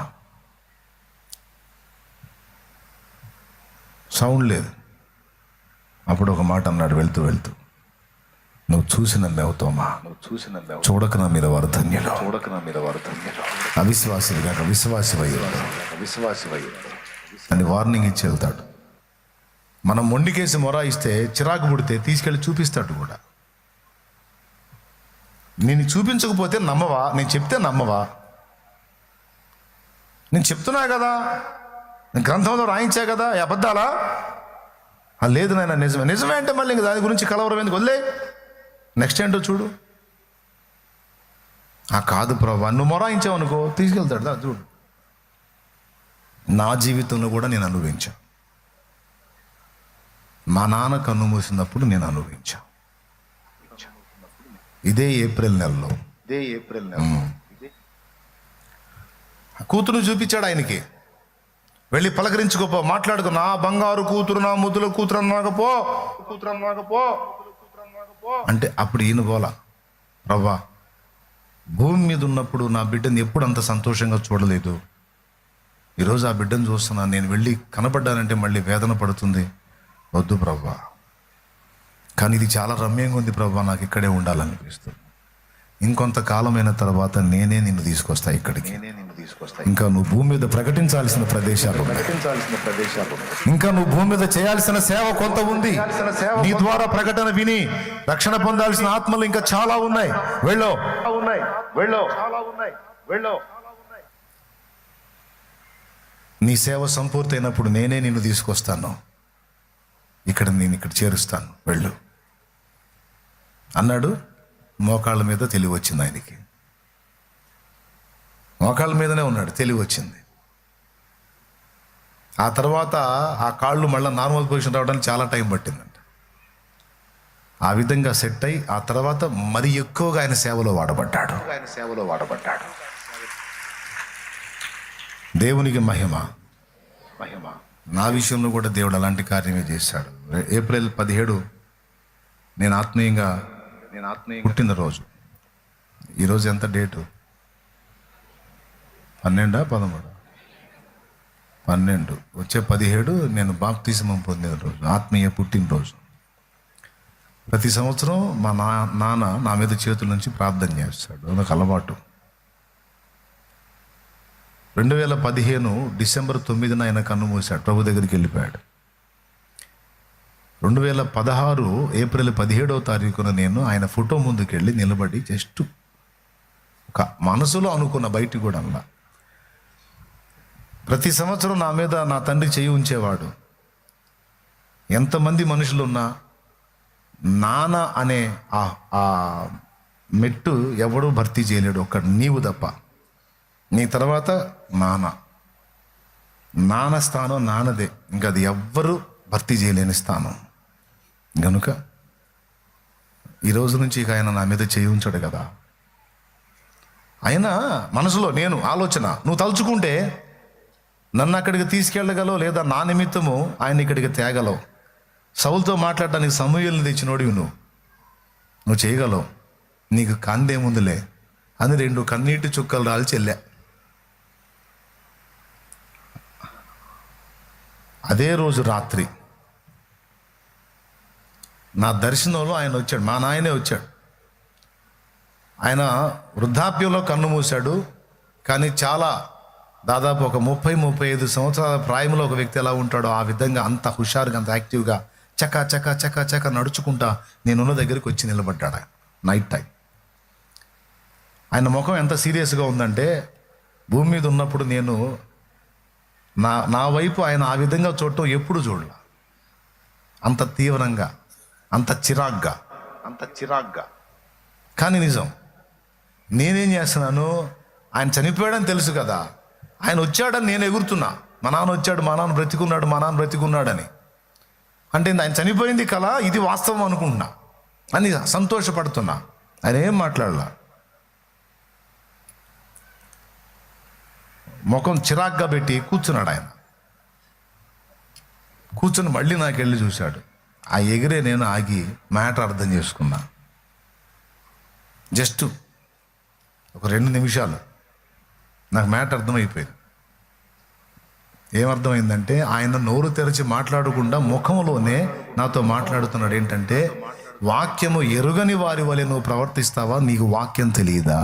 సౌండ్ లేదు. అప్పుడు ఒక మాట అన్నాడు వెళ్తూ, నువ్వు చూసి నమ్మేవు తోమా, చూడక నా మీద వారు ధన్యులు. అవిశ్వాసి కాక విశ్వాసివయ్యి అని వార్నింగ్ ఇచ్చి వెళ్తాడు. మనం మొండికేసి మొరాయిస్తే, చిరాకు పుడితే తీసుకెళ్ళి చూపిస్తాడు కూడా. నేను చూపించకపోతే నమ్మవా? నేను చెప్తే నమ్మవా? నేను చెప్తున్నా కదా, నేను గ్రంథంలో రాయించా కదా, అబద్ధాలా? లేదు నాయన, నిజమే అంటే మళ్ళీ ఇంక దాని గురించి కలవరం ఎందుకు, వదిలే, నెక్స్ట్ ఏంటో చూడు. కాదు ప్రభా, నువ్వు మొరాయించావు అనుకో, తీసుకెళ్తాడు. దా చూడు. నా జీవితంలో కూడా నేను అనుభవించా. మా నాన్న కన్ను మూసినప్పుడు నేను అనుభవించా. ఇదే ఏప్రిల్ నెలలో కూతురు చూపించాడు ఆయనకి. వెళ్ళి పలకరించుకోపో, మాట్లాడుకో, నా బంగారు కూతురు, నా ముద్దుల కూతురు అన్నాకపో అంటే అప్పుడు ఈయన పోలా, ప్రభా, భూమి మీద ఉన్నప్పుడు నా బిడ్డని ఎప్పుడు అంత సంతోషంగా చూడలేదు, ఈరోజు ఆ బిడ్డను చూస్తున్నా, నేను వెళ్ళి కనబడ్డానంటే మళ్ళీ వేదన పడుతుంది, వద్దు ప్రభా. కానీ ఇది చాలా రమ్యంగా ఉంది ప్రభా, నాకు ఇక్కడే ఉండాలనిపిస్తుంది. ఇంకొంతకాలమైన తర్వాత నేనే నిన్ను తీసుకొస్తా ఇక్కడికి. ఇంకా నువ్వు భూమి మీద ప్రకటించాల్సిన ప్రదేశాలు, ఇంకా నువ్వు భూమి మీద చేయాల్సిన సేవ కొంత ఉంది. నీ ద్వారా ప్రకటన విని రక్షణ పొందాల్సిన ఆత్మలు ఇంకా చాలా ఉన్నాయి. వెళ్ళు. నీ సేవ సంపూర్తయినప్పుడు నేనే నిన్ను తీసుకొస్తాను, నేను ఇక్కడ చేరుస్తాను, వెళ్ళు అన్నాడు. మోకాళ్ళ మీద తెలివి వచ్చింది ఆయనకి. మోకాళ్ళ మీదనే ఉన్నాడు, తెలివి వచ్చింది. ఆ తర్వాత ఆ కాళ్ళు మళ్ళీ నార్మల్ పొజిషన్ రావడానికి చాలా టైం పట్టిందంట. ఆ విధంగా సెట్ అయి ఆ తర్వాత మరి ఎక్కువగా ఆయన సేవలో వాడబడ్డాడు. దేవునికి మహిమ. నా విషయంలో కూడా దేవుడు అలాంటి కార్యమే చేశాడు. ఏప్రిల్ 17 నేను ఆత్మీయంగా పుట్టినరోజు. ఈరోజు ఎంత డేటు? 12, 13, 12. వచ్చే 17 నేను బాప్తిస్మం పొందిన రోజు, ఆత్మీయ పుట్టినరోజు. ప్రతి సంవత్సరం మా నాన్న నా మీద చేతుల నుంచి ప్రార్థన చేస్తాడు, నాకు అలవాటు. 2015 డిసెంబర్ 9న ఆయన కన్ను మూశాడు, ప్రభు దగ్గరికి వెళ్ళిపోయాడు. 2016 ఏప్రిల్ 17వ తారీఖున నేను ఆయన ఫోటో ముందుకు వెళ్ళి నిలబడి జస్ట్ ఒక మనసులో అనుకున్న, బయటికి కూడా అన్నా. ప్రతి సంవత్సరం నా మీద నా తండ్రి చేయి ఉంచేవాడు. ఎంతమంది మనుషులున్నా నాన్న అనే ఆ మెట్టు ఎవడూ భర్తీ చేయలేడు, ఒక్క నీవు తప్ప. నీ తర్వాత నాన్న స్థానం నాన్నదే, ఇంకా అది ఎవ్వరూ భర్తీ చేయలేని స్థానం. గనుక ఈ రోజు నుంచి ఇక ఆయన నా మీద చేయి ఉంచాడు కదా. ఆయన మనసులో నేను ఆలోచన, నువ్వు తలుచుకుంటే నన్ను అక్కడికి తీసుకెళ్ళగలవు, లేదా నా నిమిత్తము ఆయన ఇక్కడికి తేగలవు. సౌలుతో మాట్లాడటానికి సమూయేలుని తెచ్చినోడివి నువ్వు చేయగలవు, నీకు కందేముందులే అని 2 కన్నీటి చుక్కలు రాల్చి వెళ్ళా. అదే రోజు రాత్రి నా దర్శనంలో ఆయన వచ్చాడు, మా నాయనే వచ్చాడు. ఆయన వృద్ధాప్యంలో కన్ను మూశాడు, కానీ చాలా దాదాపు ఒక 30-35 సంవత్సరాల ప్రాయంలో ఒక వ్యక్తి ఎలా ఉంటాడో ఆ విధంగా అంత హుషారుగా, అంత యాక్టివ్గా చకా చకా చకా చకా నడుచుకుంటా నేనున్న దగ్గరికి వచ్చి నిలబడ్డాడు. నైట్ టైం ఆయన ముఖం ఎంత సీరియస్గా ఉందంటే, భూమి మీద ఉన్నప్పుడు నేను నా వైపు ఆయన ఆ విధంగా చూడటం ఎప్పుడు చూడలే. అంత తీవ్రంగా, అంత చిరాగ్గా. కానీ నిజం, నేనేం చేస్తున్నాను, ఆయన చనిపోయాడని తెలుసు కదా, ఆయన వచ్చాడని నేను ఎగురుతున్నా. మా నాన్న వచ్చాడు, మా నాన్న బ్రతికున్నాడని. అంటే ఆయన చనిపోయింది కల, ఇది వాస్తవం అనుకుంటున్నా అని సంతోషపడుతున్నా. ఆయన ఏం మాట్లాడలా, ముఖం చిరాగ్గా పెట్టి కూర్చున్నాడు. ఆయన కూర్చొని మళ్ళీ నాకు వెళ్ళి చూశాడు. ఆ ఎగిరే నేను ఆగి మ్యాటర్ అర్థం చేసుకున్నా. జస్ట్ ఒక 2 నిమిషాలు నాకు మ్యాటర్ అర్థమైపోయింది. ఏమర్థమైందంటే, ఆయన నోరు తెరిచి మాట్లాడకుండా ముఖంలోనే నాతో మాట్లాడుతున్నాడు. ఏంటంటే, వాక్యము ఎరుగని వారి వలె నువ్వు ప్రవర్తిస్తావా? నీకు వాక్యం తెలియదా?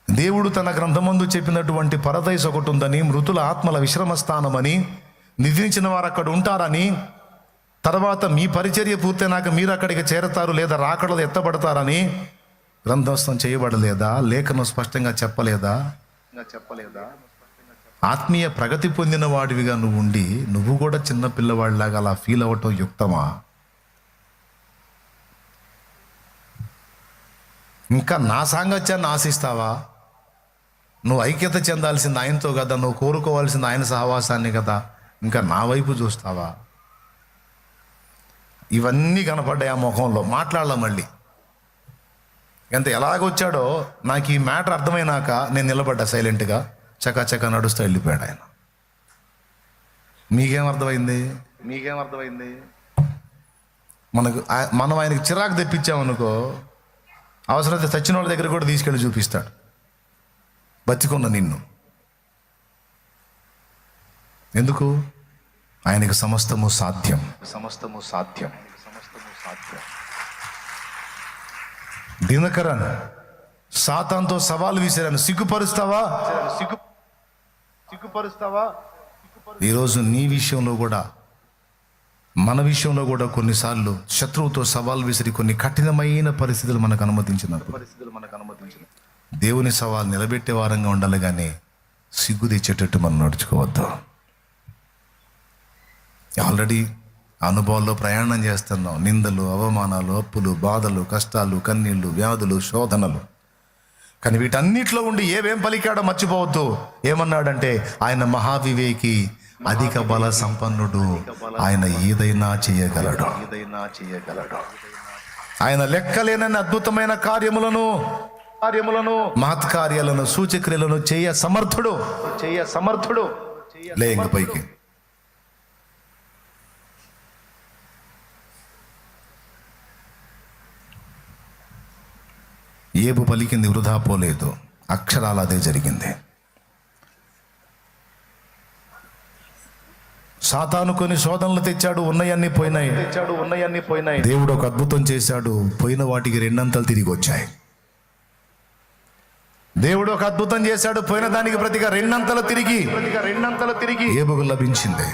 దేవుడు తన గ్రంథమందు చెప్పినటువంటి పరదైస్ ఒకటి ఉందని, మృతుల ఆత్మల విశ్రమ స్థానమని, నిద్రించిన వారు అక్కడ ఉంటారని, తర్వాత మీ పరిచర్య పూర్తయినాక మీరు అక్కడికి చేరతారు లేదా రాకడలో ఎత్తబడతారని గ్రంథస్థం చేయబడలేదా? లేఖనం స్పష్టంగా చెప్పలేదా? ఆత్మీయ ప్రగతి పొందిన వాడివిగా నువ్వు ఉండి నువ్వు కూడా చిన్న పిల్లవాడిలాగా అలా ఫీల్ అవ్వటం యుక్తమా? ఇంకా నా సాంగత్యాన్ని ఆశిస్తావా? నువ్వు ఐక్యత చెందాల్సింది ఆయనతో కదా, నువ్వు కోరుకోవాల్సింది ఆయన సహవాసాన్ని కదా, ఇంకా నా వైపు చూస్తావా? ఇవన్నీ కనపడ్డాయి ఆ ముఖంలో. మాట్లాడాల మళ్ళీ ఎంత ఎలాగొచ్చాడో నాకు ఈ మ్యాటర్ అర్థమైనాక నేను నిలబడ్డా సైలెంట్గా, చకా చకా నడుస్తూ వెళ్ళిపోయాడు ఆయన. మీకేం అర్థమైంది? మనం ఆయనకి చిరాకు తెప్పించామనుకో, అవసరమైతే చచ్చిన వాళ్ళ దగ్గర కూడా తీసుకెళ్ళి చూపిస్తాడు బతికున్న నిన్ను. ఎందుకు? ఆయనకు సమస్తము సాధ్యం. దినకరన్ సాతానుతో సవాలు విసిరాను, సిగ్గుపరుస్తావా? ఈరోజు నీ విషయంలో కూడా, మన విషయంలో కూడా కొన్నిసార్లు శత్రువుతో సవాల్ విసిరి కొన్ని కఠినమైన పరిస్థితులు మనకు అనుమతించినప్పుడు దేవుని సవాల్ నిలబెట్టే వారంగా ఉండాలి, కానీ సిగ్గు తెచ్చేటట్టు మనం నడుచుకోవద్దు. ఆల్రెడీ అనుభవాల్లో ప్రయాణం చేస్తున్నాం. నిందలు, అవమానాలు, అప్పులు, బాధలు, కష్టాలు, కన్నీళ్లు, వ్యాధులు, శోధనలు. కానీ వీటన్నిటిలో ఉండి ఏమేం పలికాడో మర్చిపోవద్దు. ఏమన్నాడంటే, ఆయన మహావివేకి, అధిక బల సంపన్నుడు, ఆయన ఏదైనా చేయగలడు. ఆయన లెక్కలేనన్ని అద్భుతమైన కార్యములను, మహత్కార్యాలను, సూచక్రియలను చేయ సమర్థుడు. లే ఇంక పైకి. ఏబు పలికింది వృధా పోలేదు, అక్షరాలు అదే జరిగింది. సాతాను కొన్ని శోధనలు తెచ్చాడు, ఉన్నయన్నీ పోయినాయి. దేవుడు ఒక అద్భుతం చేశాడు, పోయిన వాటికి 2 అంతలు తిరిగి వచ్చాయి. దేవుడు ఒక అద్భుతం చేశాడు, పోయిన దానికి ప్రతిగా 2 అంతలు తిరిగి ఏబుకు లభించింది.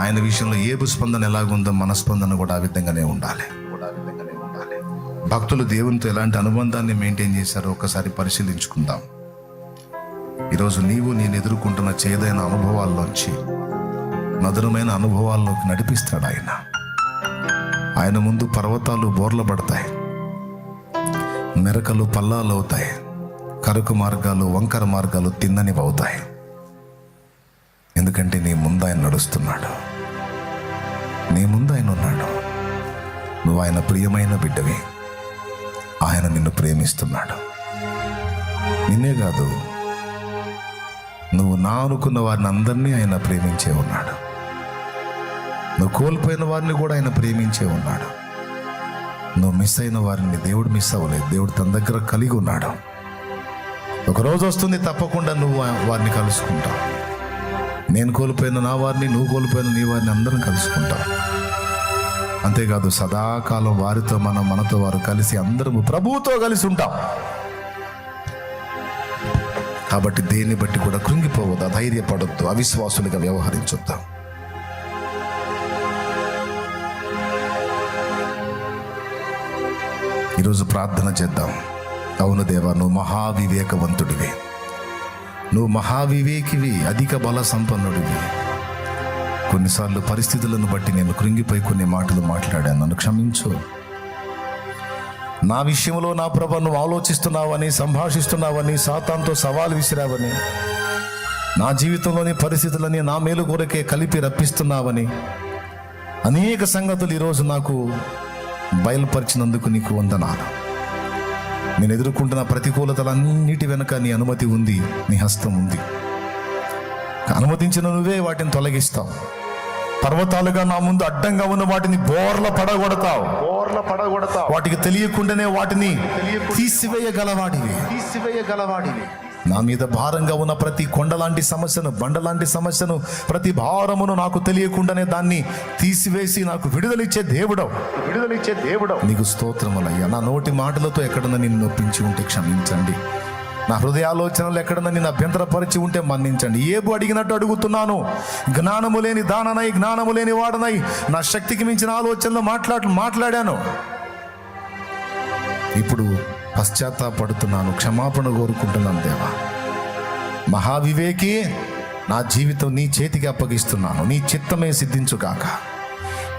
ఆయన విషయంలో ఏబు స్పందన ఎలాగుందో మన స్పందన కూడా ఆ విధంగానే ఉండాలి. భక్తులు దేవునితో ఎలాంటి అనుబంధాన్ని మెయింటైన్ చేశారో ఒకసారి పరిశీలించుకుందాం. ఈరోజు నేను ఎదుర్కొంటున్న చేదైన అనుభవాల్లోంచి మధురమైన అనుభవాల్లోకి నడిపిస్తాడు ఆయన. ఆయన ముందు పర్వతాలు బోర్ల పడతాయి, మెరకలు పల్లాలు అవుతాయి, కరుకు మార్గాలు, వంకర మార్గాలు తిన్ననివి అవుతాయి. ఎందుకంటే నీ ముందు ఆయన నడుస్తున్నాడు, నీ ముందు ఆయన ఉన్నాడు. నువ్వు ఆయన ప్రియమైన బిడ్డవే. ఆయన నిన్ను ప్రేమిస్తున్నాడు. నిన్నే కాదు, నువ్వు నా అనుకున్న వారిని అందరినీ ఆయన ప్రేమించే ఉన్నాడు. నువ్వు కోల్పోయిన వారిని కూడా ఆయన ప్రేమించే ఉన్నాడు. నువ్వు మిస్ అయిన వారిని దేవుడు మిస్ అవ్వలేదు. దేవుడు తన దగ్గర కలిగి ఉన్నాడు. ఒకరోజు వస్తుంది, తప్పకుండా నువ్వు వారిని కలుసుకుంటావు. నేను కోల్పోయిన నా వారిని, నువ్వు కోల్పోయిన నీ వారిని అందరం కలుసుకుంటాం. అంతేకాదు, సదాకాలం వారితో మనతో వారు కలిసి అందరము ప్రభువుతో కలిసి ఉంటాం. కాబట్టి దేన్ని బట్టి కూడా కృంగిపోవద్దు, అధైర్యపడొద్దు, అవిశ్వాసులుగా వ్యవహరించొద్దు. ఈరోజు ప్రార్థన చేద్దాం. అవును దేవా, నువ్వు మహావివేకవంతుడివి, నువ్వు మహావివేకివి, అధిక బల సంపన్నుడివి. కొన్నిసార్లు పరిస్థితులను బట్టి నేను కృంగిపోయి కొన్ని మాటలు మాట్లాడాను, నన్ను క్షమించు. నా విషయంలో నా ప్రభు నువ్వు ఆలోచిస్తున్నావని, సంభాషిస్తున్నావని, సాతానుతో సవాలు విసిరావని, నా జీవితంలోని పరిస్థితులని నా మేలు కొరకే కలిపి రప్పిస్తున్నావని అనేక సంగతులు ఈరోజు నాకు బయలుపరిచినందుకు నీకు వందనాలు. నేను ఎదుర్కొంటున్న ప్రతికూలతలన్నిటి వెనుక నీ అనుమతి ఉంది, నీ హస్తం ఉంది. అనుమతించిన నువ్వే వాటిని తొలగిస్తావు. పర్వతాలుగా నా ముందు అడ్డంగా ఉన్న వాటిని బోర్ల పడగొడతావు. వాటికి తెలియకుండానే వాటిని తీసివేయగలవాడివి. నా మీద భారంగా ఉన్న ప్రతి కొండలాంటి సమస్యను, బండలాంటి సమస్యను, ప్రతి భారమును నాకు తెలియకుండానే దాన్ని తీసివేసి నాకు విడుదలిచ్చే దేవుడవు. నీకు స్తోత్రములయ్యా. నా నోటి మాటలతో ఎక్కడన్నా నిన్ను నొప్పించి ఉంటే క్షమించండి. నా హృదయాలోచనలు ఎక్కడన్నా నిన్ను అభ్యంతరపరిచి ఉంటే మన్నించండి. ఏబు అడిగినట్టు అడుగుతున్నాను. జ్ఞానము లేని దాననై, జ్ఞానము లేని వాడనై నా శక్తికి మించిన ఆలోచనలు మాట్లాడాను. ఇప్పుడు పశ్చాత్తాపడుతున్నాను, క్షమాపణ కోరుకుంటున్నాను దేవా. మహావివేకి, నా జీవితం నీ చేతికి అప్పగిస్తున్నాను. నీ చిత్తమే సిద్ధించుగాక,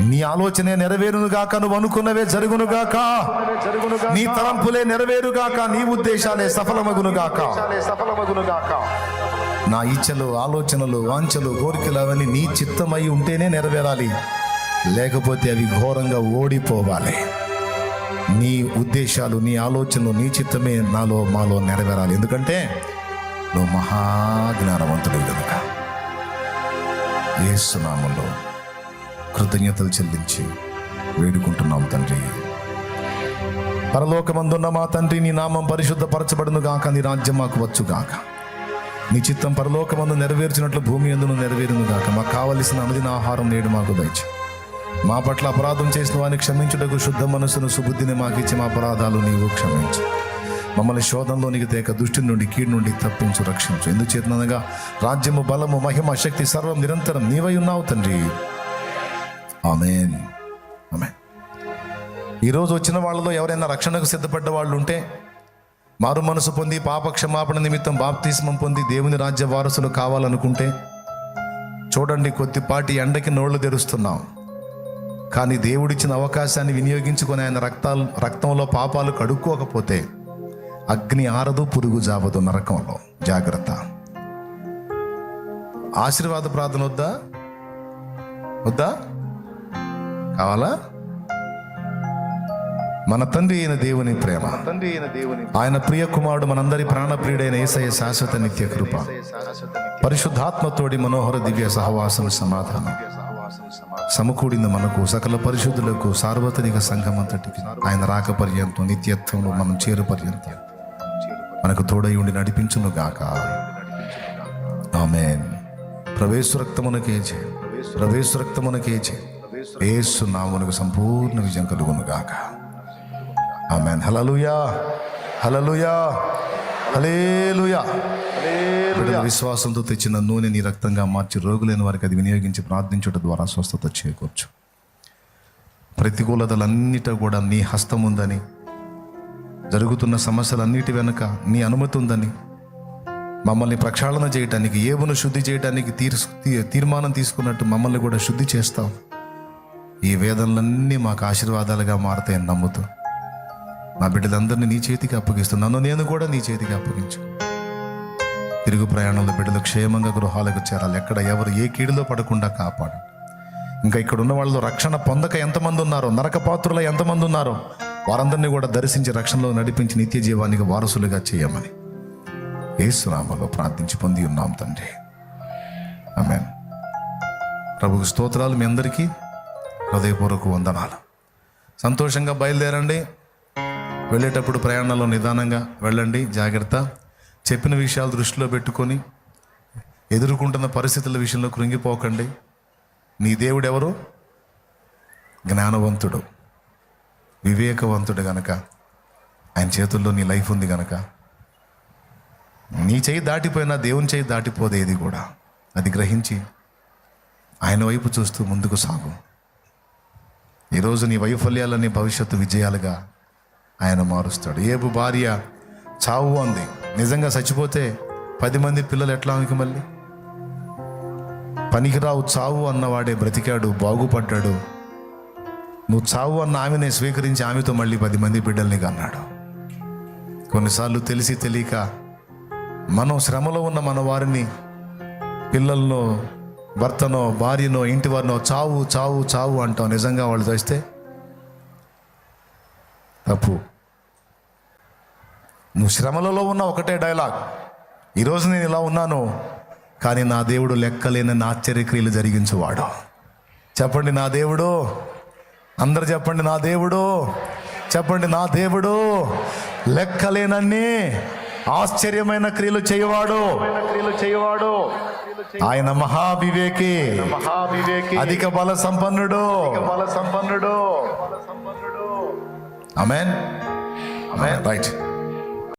నీ ఆలోచనే నెరవేరునుగాక, నువ్వు అనుకున్నవే జరుగునుగాక, నీ తలంపులే నెరవేరుగాక, నీ ఉద్దేశాలే సఫలమగునుగాక. నా ఇచ్చలు, ఆలోచనలు, వాంఛలు, కోరికలు అవన్నీ నీ చిత్తమై ఉంటేనే నెరవేరాలి, లేకపోతే అవి ఘోరంగా ఓడిపోవాలి. నీ ఉద్దేశాలు, నీ ఆలోచనలు, నీ చిత్తమే మాలో నెరవేరాలి. ఎందుకంటే నువ్వు మహాజ్ఞానవంతుడు కనుక. యేసు నామములో కృతజ్ఞతలు చెల్లించి వేడుకుంటున్నాం తండ్రి. పరలోకమందున్న మా తండ్రి, నీ నామం పరిశుద్ధపరచబడును గాక, నీ రాజ్యం మాకు వచ్చుగాక, నీ చిత్తం పరలోకమందు నెరవేర్చినట్లు భూమి యందును నెరవేరును గాక. మాకు కావలసిన అనుదిన ఆహారం నేడు మాకు దయచే. మా పట్ల అపరాధం చేసిన వారిని క్షమించుటకు శుద్ధ మనసును, సుబుద్ధిని మాకు ఇచ్చి మా అపరాధాలు నీవు క్షమించు. మమ్మల్ని శోధంలోనికి తేక, దుష్టి నుండి, కీడు నుండి తప్పించు, రక్షించు. ఎందుచేతనగా రాజ్యము, బలము, మహిమ, శక్తి సర్వం నిరంతరం నీవై ఉన్నావు తండ్రి. ఆమేన్, ఆమేన్. ఈరోజు వచ్చిన వాళ్ళలో ఎవరైనా రక్షణకు సిద్ధపడ్డ వాళ్ళు ఉంటే, మారు మనసు పొంది పాప క్షమాపణ నిమిత్తం బాప్తిస్మం పొంది దేవుని రాజ్య వారసులు కావాలనుకుంటే చూడండి, కొద్దిపాటి ఎండకి నోళ్లు తెరుస్తున్నాం. కానీ దేవుడిచ్చిన అవకాశాన్ని వినియోగించుకొని ఆయన రక్తంలో పాపాలు కడుక్కోకపోతే అగ్ని ఆరదు, పురుగు జావదు నరకంలో. జాగ్రత్త. ఆశీర్వాద ప్రార్థన వద్దా? కావాలా? మన తండ్రి అయిన దేవుని ప్రేమ, ఆయన ప్రియ కుమారుడు, మనందరి ప్రాణప్రియుడైన యేసయ్య శాశ్వత నిత్య కృప, పరిశుద్ధాత్మతోడి మనోహర దివ్య సహవాసం, సమాధానం సమకూడిన మనకు, సకల పరిశుద్ధులకు, సార్వత్రిక సంఘమంతటికి ఆయన రాక పర్యంతం, నిత్యత్వంలో మనం చేరు పర్యంతం మనకు తోడై ఉండి నడిపించును గాక. ఆమేన్. ప్రవేశ రక్తమునకేచే యేసు నామమునకు సంపూర్ణ విజయం కలుగును గాక. ఆమేన్. హల్లెలూయా, హల్లెలూయా, హల్లెలూయా. విశ్వాసంతో తెచ్చిన నూనె నీ రక్తంగా మార్చి రోగులైన వారికి అది వినియోగించి ప్రార్థించడం ద్వారా స్వస్థత చేకూర్చు. ప్రతికూలతలన్నిట కూడా నీ హస్తం ఉందని, జరుగుతున్న సమస్యలన్నిటి వెనుక నీ అనుమతి ఉందని, మమ్మల్ని ప్రక్షాళన చేయటానికి, ఏబును శుద్ధి చేయడానికి తీర్మానం తీసుకున్నట్టు మమ్మల్ని కూడా శుద్ధి చేస్తావు. ఈ వేదనలన్నీ మాకు ఆశీర్వాదాలుగా మారతాయని నమ్ముతూ మా బిడ్డలందరినీ నీ చేతికి అప్పగిస్తున్నాను. నేను కూడా నీ చేతికి అప్పగించు. తిరుగు ప్రయాణంలో బిడ్డలు క్షేమంగా గృహాలకు చేరాలి. ఎక్కడ ఎవరు ఏ కీడులో పడకుండా కాపాడు. ఇంకా ఇక్కడ ఉన్న వాళ్ళు రక్షణ పొందక ఎంతమంది ఉన్నారో, నరకపాత్రుల ఎంతమంది ఉన్నారో వారందరినీ కూడా దర్శించి రక్షణలో నడిపించి నిత్య జీవానికి వారసులుగా చేయమని యేసు నామములో ప్రార్థించి పొంది ఉన్నాం తండ్రి. ఆమేన్. ప్రభుకు స్తోత్రాలు. మీ అందరికీ హృదయపూర్వక వందనాలు. సంతోషంగా బయలుదేరండి. వెళ్ళేటప్పుడు ప్రయాణంలో నిదానంగా వెళ్ళండి, జాగ్రత్త. చెప్పిన విషయాలు దృష్టిలో పెట్టుకొని ఎదుర్కొంటున్న పరిస్థితుల విషయంలో కృంగిపోకండి. నీ దేవుడు ఎవరు? జ్ఞానవంతుడు, వివేకవంతుడు గనక ఆయన చేతుల్లో నీ లైఫ్ ఉంది గనక నీ చేయి దాటిపోయినా దేవుని చేయి దాటిపోదు ఏది కూడా. అది గ్రహించి ఆయన వైపు చూస్తూ ముందుకు సాగు. ఈరోజు నీ వైఫల్యాలని భవిష్యత్తు విజయాలుగా ఆయన మారుస్తాడు. ఏబు భార్య చావు అంది. నిజంగా చచ్చిపోతే 10 మంది పిల్లలు ఎట్లా ఆమెకి? మళ్ళీ పనికిరావు చావు అన్నవాడే బ్రతికాడు, బాగుపడ్డాడు. నువ్వు చావు అన్న ఆమెనే స్వీకరించి ఆమెతో మళ్ళీ 10 మంది బిడ్డల్ని కన్నాడు. కొన్నిసార్లు తెలిసి తెలియక మనం శ్రమలో ఉన్న మన వారిని, పిల్లలను, భర్తనో, భార్యనో, ఇంటి వారినో చావు చావు చావు అంటాం. నిజంగా వాళ్ళు చేస్తే తప్పు. నువ్వు శ్రమలలో ఉన్న ఒకటే డైలాగ్, ఈరోజు నేను ఇలా ఉన్నాను కానీ నా దేవుడు లెక్కలేనని ఆశ్చర్యక్రియలు జరిగించువాడు. చెప్పండి నా దేవుడు. అందరు చెప్పండి నా దేవుడు. చెప్పండి నా దేవుడు లెక్కలేనన్ని ఆశ్చర్యమైన క్రియలు చేయవాడు. ఆయన మహావివేకి, అధిక బల సంపన్నుడు. ఆమేన్. రైట్.